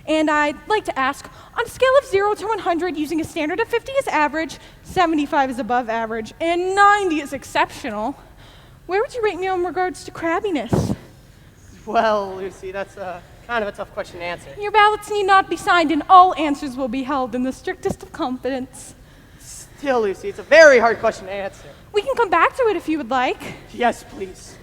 And I'd like to ask, on a scale of 0 to 100, using a standard of 50 as average, 75 is above average, and 90 is exceptional, where would you rate me in regards to crabbiness? Well, Lucy, that's kind of a tough question to answer. Your ballots need not be signed, and all answers will be held in the strictest of confidence. Still, Lucy, it's a very hard question to answer. We can come back to it if you would like. Yes, please.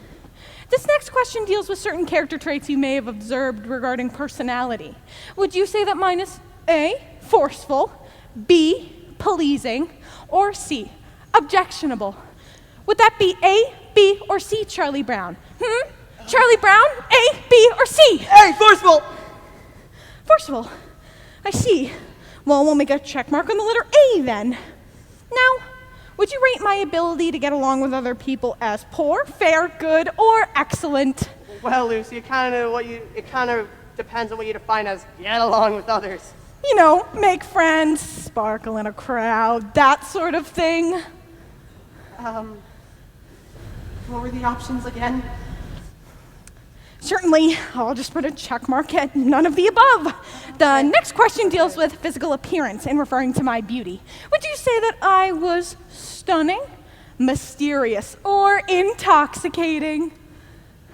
This next question deals with certain character traits you may have observed regarding personality. Would you say that mine is A, forceful, B, pleasing, or C, objectionable? Would that be A, B, or C, Charlie Brown? Charlie Brown, A, B, or C? A, forceful! Forceful. I see. Well, we'll make a check mark on the letter A then. Now, would you rate my ability to get along with other people as poor, fair, good, or excellent? Well, Lucy, it kind of depends on what you define as get along with others. You know, make friends, sparkle in a crowd, that sort of thing. What were the options again? Certainly, I'll just put a check mark at none of the above. The next question deals with physical appearance and referring to my beauty. Would you say that I was stunning, mysterious, or intoxicating?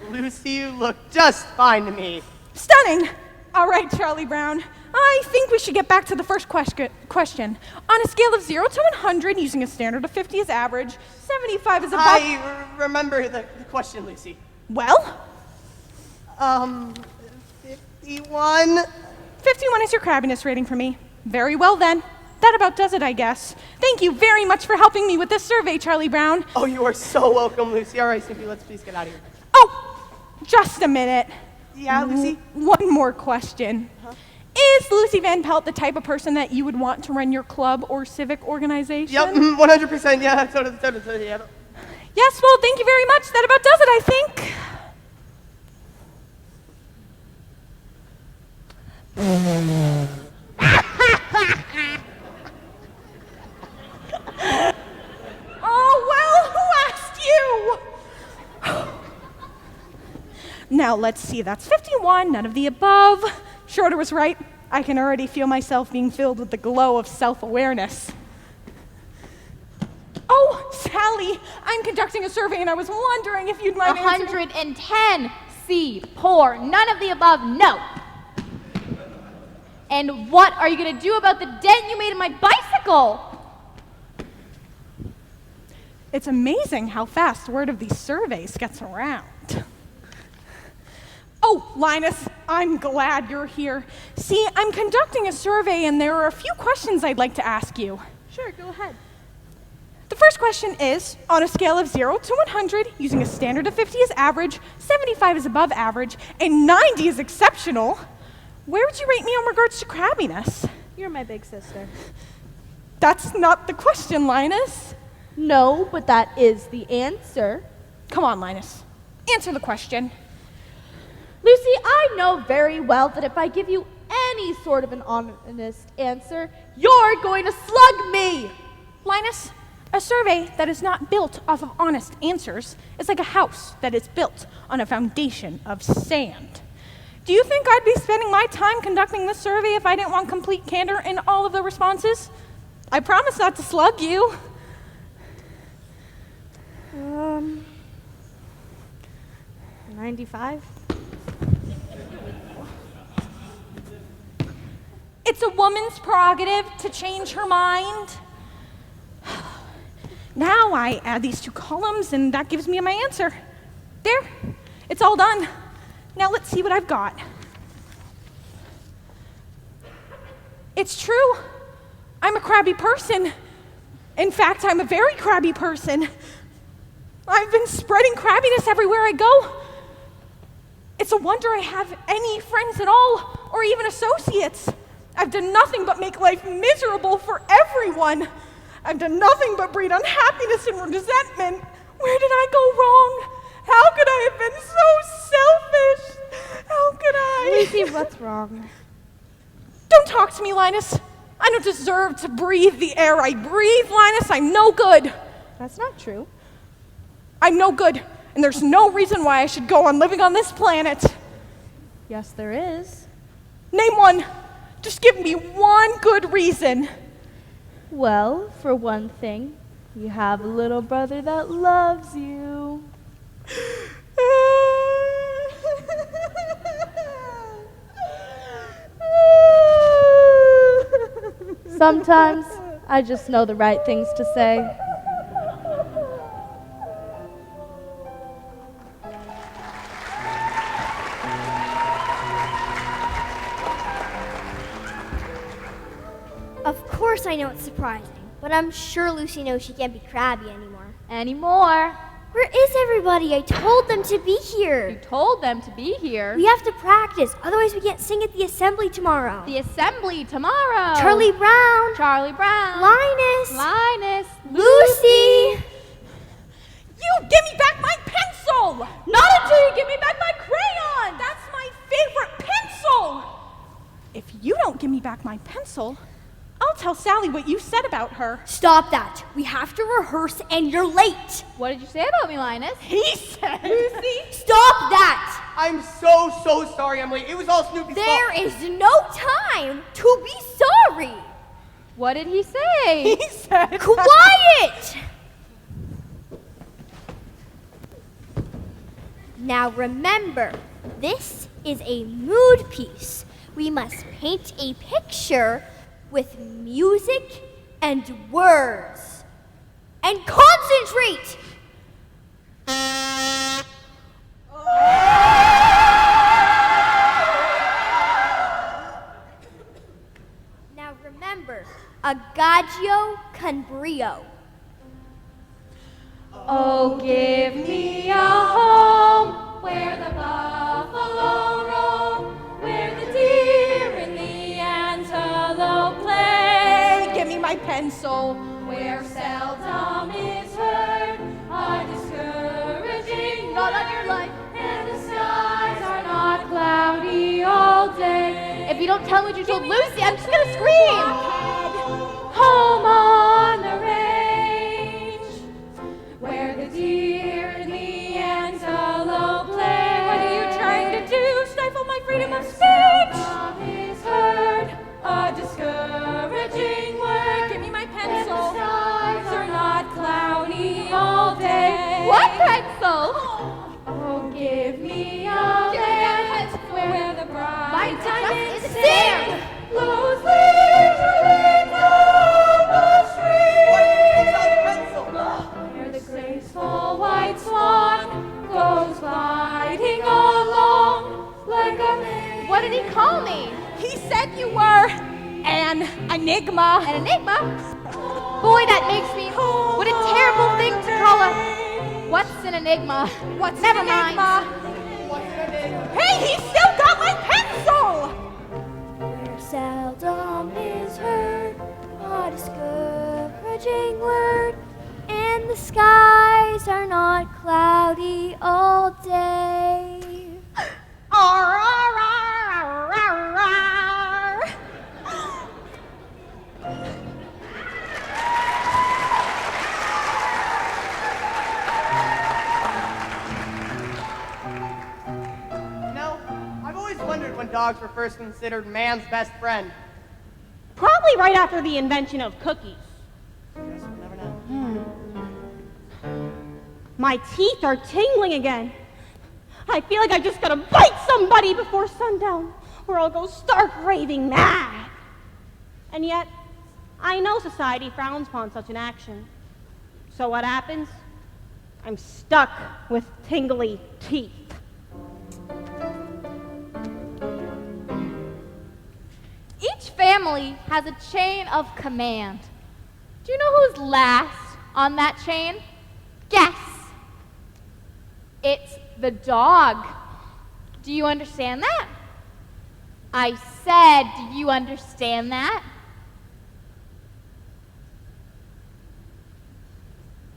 Lucy, you look just fine to me. Stunning! All right, Charlie Brown. I think we should get back to the first question. On a scale of 0 to 100, using a standard of 50 as average, 75 is above... I remember the question, Lucy. Well? 51. 51 is your crabbiness rating for me. Very well, then. That about does it, I guess. Thank you very much for helping me with this survey, Charlie Brown. Oh, you are so welcome, Lucy. All right, Snoopy, let's please get out of here. Oh, just a minute. Yeah, Lucy? One more question. Huh? Is Lucy Van Pelt the type of person that you would want to run your club or civic organization? Yep, 100%, yeah, totally, yeah. Yes, well, thank you very much. That about does it, I think. Oh, well, who asked you? Now, let's see, that's 51, none of the above. Schroeder was right. I can already feel myself being filled with the glow of self-awareness. Oh, Sally, I'm conducting a survey and I was wondering if you'd mind answering. 110. C. Poor. None of the above. No. And what are you going to do about the dent you made in my bicycle? It's amazing how fast word of these surveys gets around. Oh, Linus, I'm glad you're here. See, I'm conducting a survey and there are a few questions I'd like to ask you. Sure, go ahead. The first question is, on a scale of 0 to 100, using a standard of 50 as average, 75 is above average, and 90 is exceptional, where would you rate me in regards to crabbiness? You're my big sister. That's not the question, Linus. No, but that is the answer. Come on, Linus. Answer the question. Lucy, I know very well that if I give you any sort of an honest answer, you're going to slug me. Linus, a survey that is not built off of honest answers is like a house that is built on a foundation of sand. Do you think I'd be spending my time conducting this survey if I didn't want complete candor in all of the responses? I promise not to slug you. 95? It's a woman's prerogative to change her mind. Now I add these two columns and that gives me my answer. There, it's all done. Now let's see what I've got. It's true. I'm a crabby person. In fact, I'm a very crabby person. I've been spreading crabbiness everywhere I go. It's a wonder I have any friends at all, or even associates. I've done nothing but make life miserable for everyone. I've done nothing but breed unhappiness and resentment. Where did I go wrong? How could I have been so selfish? How could I? Lucy, what's wrong? Don't talk to me, Linus. I don't deserve to breathe the air I breathe, Linus. I'm no good. That's not true. I'm no good, and there's no reason why I should go on living on this planet. Yes, there is. Name one. Just give me one good reason. Well, for one thing, you have a little brother that loves you. Sometimes I just know the right things to say. Of course I know it's surprising, but I'm sure Lucy knows she can't be crabby anymore. Where is everybody? I told them to be here. You told them to be here. We have to practice, otherwise we can't sing at the assembly tomorrow. The assembly tomorrow. Charlie Brown. Charlie Brown. Linus. Lucy. You give me back my pencil! Not until you give me back my crayon! back my pencil, I'll tell Sally what you said about her. Stop that. We have to rehearse and you're late. What did you say about me, Linus? He said. Lucy. Stop that. I'm so sorry, Emily. It was all Snoopy's fault. There is no time to be sorry. What did he say? He said. Quiet! Now remember, this is a mood piece. We must paint a picture with music and words. And concentrate! Now remember, Adagio con brio. Oh, give me a home where the buffalo roam, where the deer and the antelope play. Give me my pencil. Where seldom is heard a discouraging not on your life, and the skies are not cloudy all day. If you don't tell me what you told Lucy, I'm just gonna scream. Home on the range, where the deer and the antelope play. What are you trying to do? Stifle my freedom of speech? Is heard a discouraging word. Give me my The pencil. skies are not cloudy all day. What pencil? Oh, give me a land where the bright diamonds sing. Those leaves are down the street. What's on the pencil? Where the graceful white swan goes gliding along like a maid. What did he call me? He said you were an enigma. An enigma? Boy, that makes me. What a terrible thing to call a. What's an enigma? What's Never an mind. enigma? Hey, he still got my pencil! Where seldom is heard a discouraging word, and the skies are not cloudy all day. You know, I've always wondered when dogs were first considered man's best friend. Probably right after the invention of cookies. Guess we'll never know. My teeth are tingling again. I feel like I just gotta bite somebody before sundown, or I'll go stark raving mad. And yet, I know society frowns upon such an action. So what happens? I'm stuck with tingly teeth. Each family has a chain of command. Do you know who's last on that chain? Guess. It's the dog. Do you understand that? I said, do you understand that?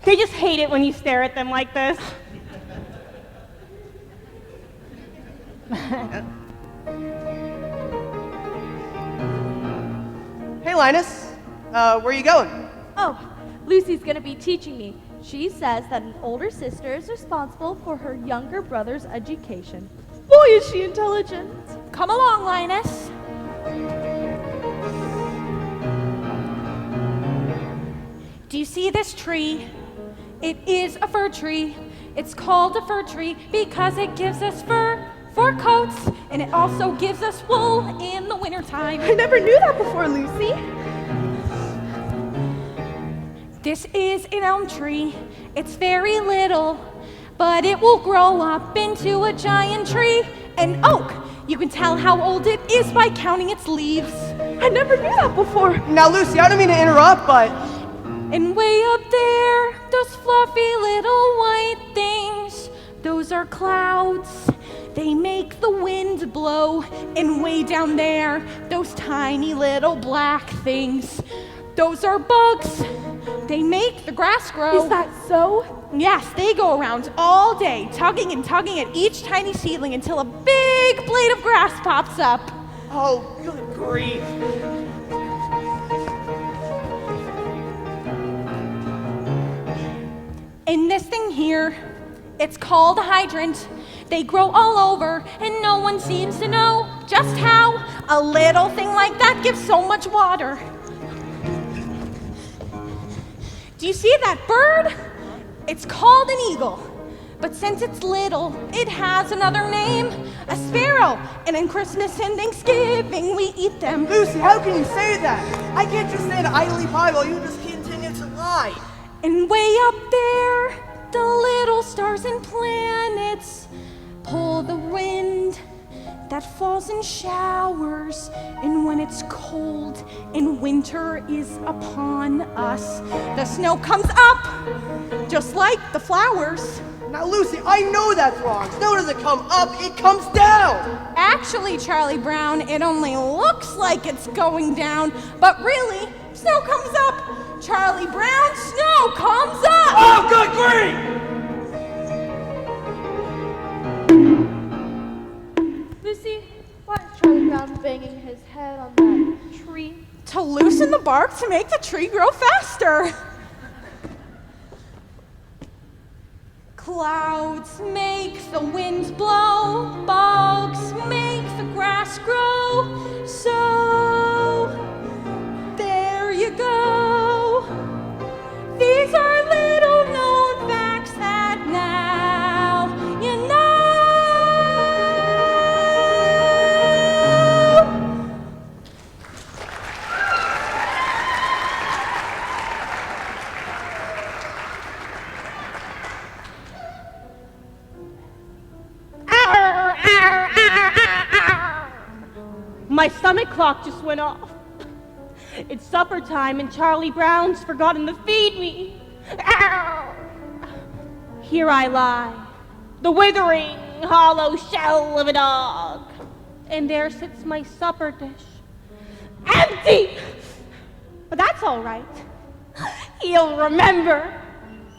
They just hate it when you stare at them like this. Hey, Linus. Where are you going? Oh, Lucy's gonna be teaching me. She says that an older sister is responsible for her younger brother's education. Boy, is she intelligent. Come along, Linus. Do you see this tree? It is a fir tree. It's called a fir tree because it gives us fur for coats, and it also gives us wool in the wintertime. I never knew that before, Lucy. This is an elm tree. It's very little, but it will grow up into a giant tree. An oak. You can tell how old it is by counting its leaves. I never knew that before. Now, Lucy, I don't mean to interrupt, but And way up there, those fluffy little white things, those are clouds. They make the wind blow. And way down there, those tiny little black things, those are bugs. They make the grass grow. Is that so? Yes, they go around all day, tugging and tugging at each tiny seedling until a big blade of grass pops up. Oh, good grief. In this thing here, it's called a hydrant. They grow all over, and no one seems to know just how a little thing like that gives so much water. Do you see that bird? It's called an eagle. But since it's little, it has another name, a sparrow. And in Christmas and Thanksgiving, we eat them. Lucy, how can you say that? I can't just stand idly by while you just continue to lie. And way up there, the little stars and planets pull the wind that falls in showers. And when it's cold and winter is upon us, the snow comes up, just like the flowers. Now, Lucy, I know that's wrong. Snow doesn't come up, it comes down. Actually, Charlie Brown, it only looks like it's going down, but really, snow comes up. Charlie Brown, snow comes up. Oh, good grief! Lucy, why is Charlie Brown banging his head on that tree? To loosen the bark to make the tree grow faster. Clouds make the wind blow, bugs make the grass grow. So, there you go. These are little known facts that now you know. My stomach clock just went off. It's supper time and Charlie Brown's forgotten to feed me. Ow! Here I lie, the withering, hollow shell of a dog. And there sits my supper dish, empty! But that's all right. He'll remember.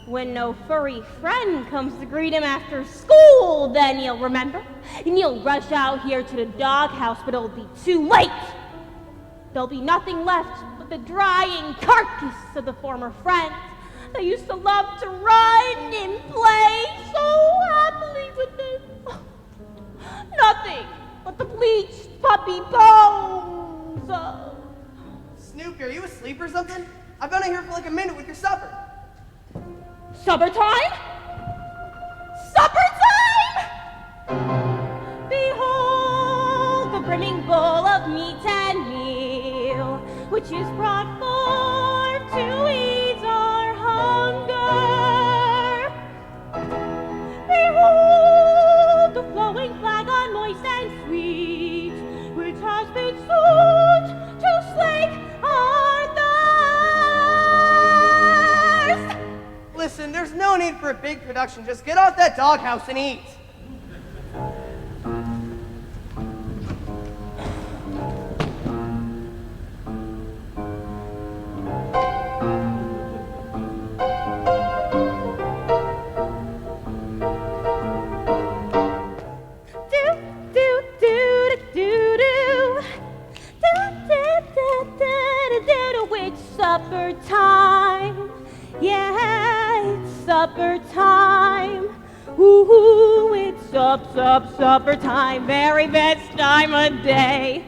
When no furry friend comes to greet him after school, then he'll remember. And he'll rush out here to the doghouse, but it'll be too late. There'll be nothing left but the drying carcass of the former friend that used to love to run and play so happily with him. Nothing but the bleached puppy bones. Snoopy, are you asleep or something? I've been out here for like a minute with your supper. Supper time? Supper time! Behold the brimming bowl of meat and meal, which is brought forth to ease our hunger. Behold the flowing flagon, moist and sweet, which has been soaked to slake our thirst. Listen, there's no need for a big production. Just get off that doghouse and eat. It's supper time. Yeah, it's supper time. Ooh, it's supper time. Very best time of day.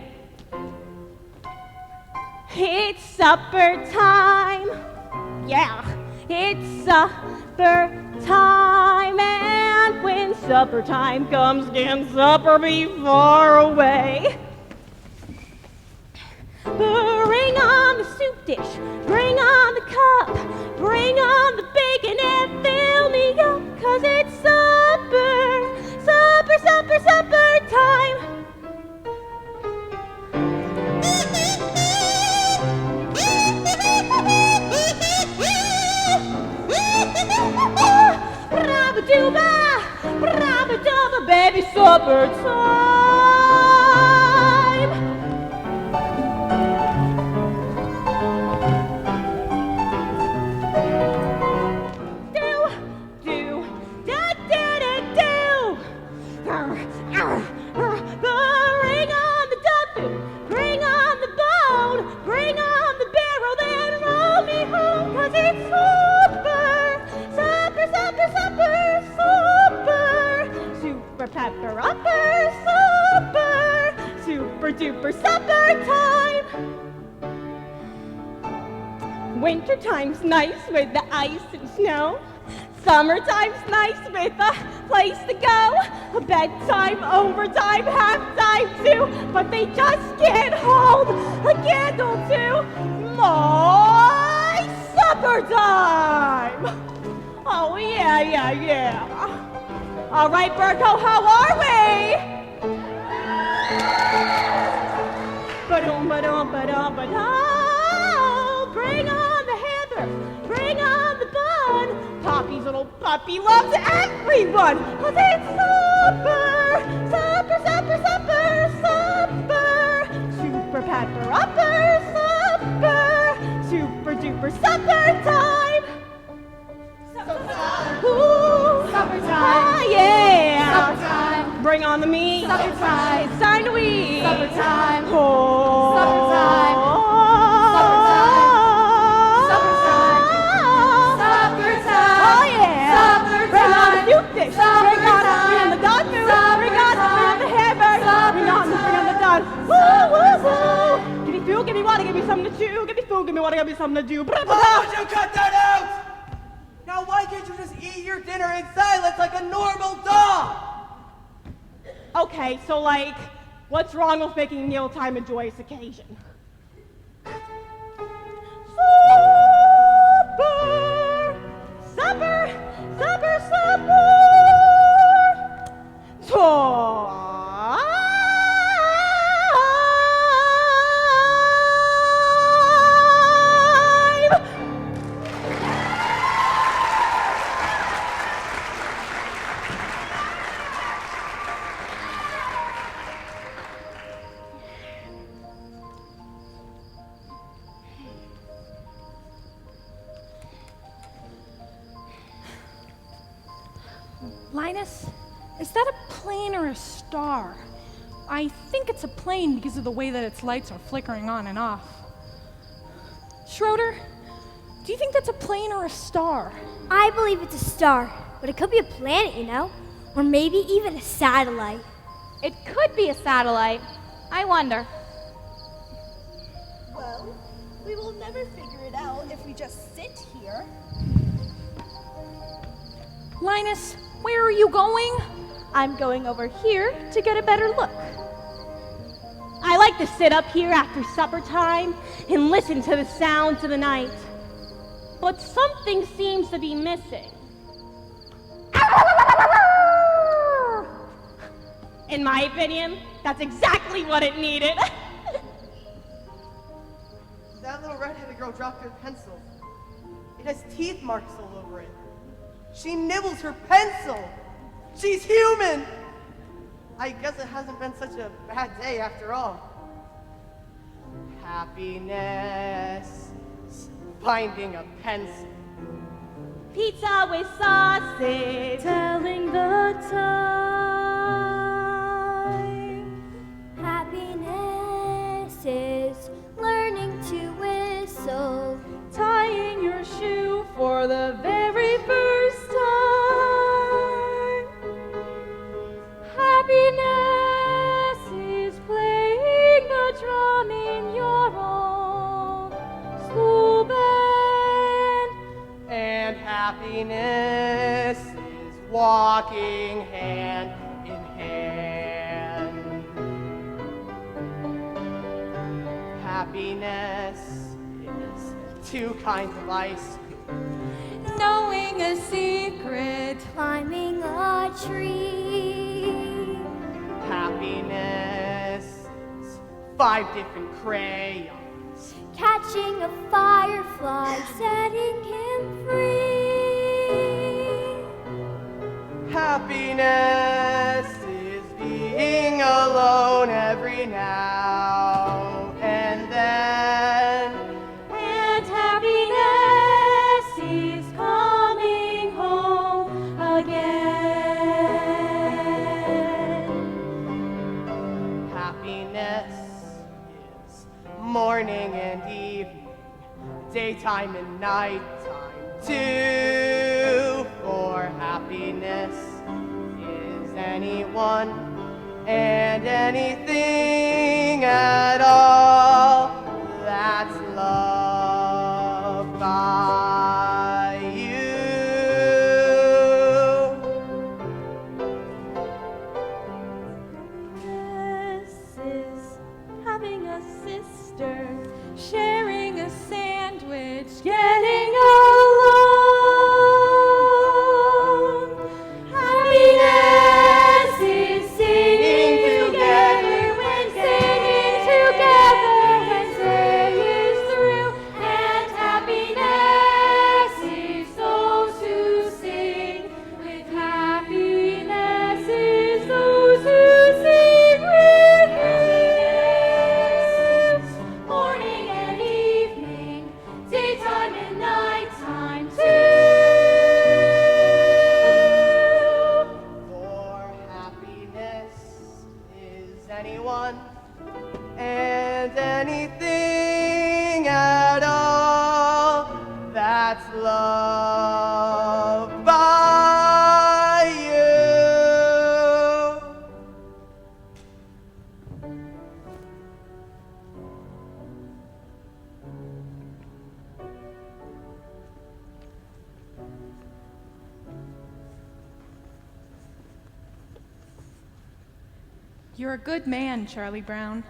It's supper time. Yeah, it's supper time. And when supper time comes, can supper be far away? Bring on the soup dish, bring on the cup, bring on the bacon and fill me up, 'cause it's supper time. Brabba-dubba, baby, supper time. Bring on the duck, pepper upper, supper, super duper supper time. Wintertime's nice with the ice and snow. Summertime's nice with a place to go. Bedtime, overtime, halftime too. But they just can't hold a candle to my supper time. Oh, yeah. All right, Burncoat, how are we? Ba-dum. Bring on the heather, bring on the bun. Poppy's little puppy loves everyone. 'Cause it's supper. Super pepper upper, supper. Super duper supper time. Ooh. Supper time. Ah, yeah. Supper time. Bring on the meat. Supper time. It's time to eat. Supper time. Oh. Supper time. Supper time. Supper time. Supper time. Oh yeah. Supper Bring on the time. soup dish. Supper Bring on time. the dog food. Supper Bring on the hamburger. Supper Bring on the dog. Woo. Give me food, give me water, give me something to chew. Give me food, give me water, give me something to do. Why would you cut that out? Now why can't you just eat your dinner in silence like a normal dog? Okay, so like, what's wrong with making mealtime a joyous occasion? Supper. Linus, is that a plane or a star? I think it's a plane because of the way that its lights are flickering on and off. Schroeder, do you think that's a plane or a star? I believe it's a star, but it could be a planet, you know? Or maybe even a satellite. It could be a satellite. I wonder. Well, we will never figure it out if we just sit here. Linus, where are you going? I'm going over here to get a better look. I like to sit up here after supper time and listen to the sounds of the night. But something seems to be missing. In my opinion, that's exactly what it needed. That little red-headed girl dropped her pencil. It has teeth marks all over it. She nibbles her pencil. She's human. I guess it hasn't been such a bad day after all. Happiness, finding a pencil. Pizza with sausage, telling the time. Happiness is learning to whistle. Tying your shoe for the very first time. Happiness is playing the drum in your own school band. And happiness is walking hand in hand. Happiness is 2 kinds of ice. Knowing a secret. Climbing a tree. Happiness is 5 different crayons. Catching a firefly, setting him free. Happiness is being alone every now and then. And happiness is coming home again. Happiness is morning and evening, daytime and nighttime too. For happiness is an anyone and anything at all that's loved by you. This is having a sister, sharing a sandwich, getting along. Happiness is singing together when day is through, and happiness is those who sing with happiness is those who sing with him. Morning and evening, daytime and nighttime too. For happiness is anyone and anything at all that's loved by you. You're a good man, Charlie Brown.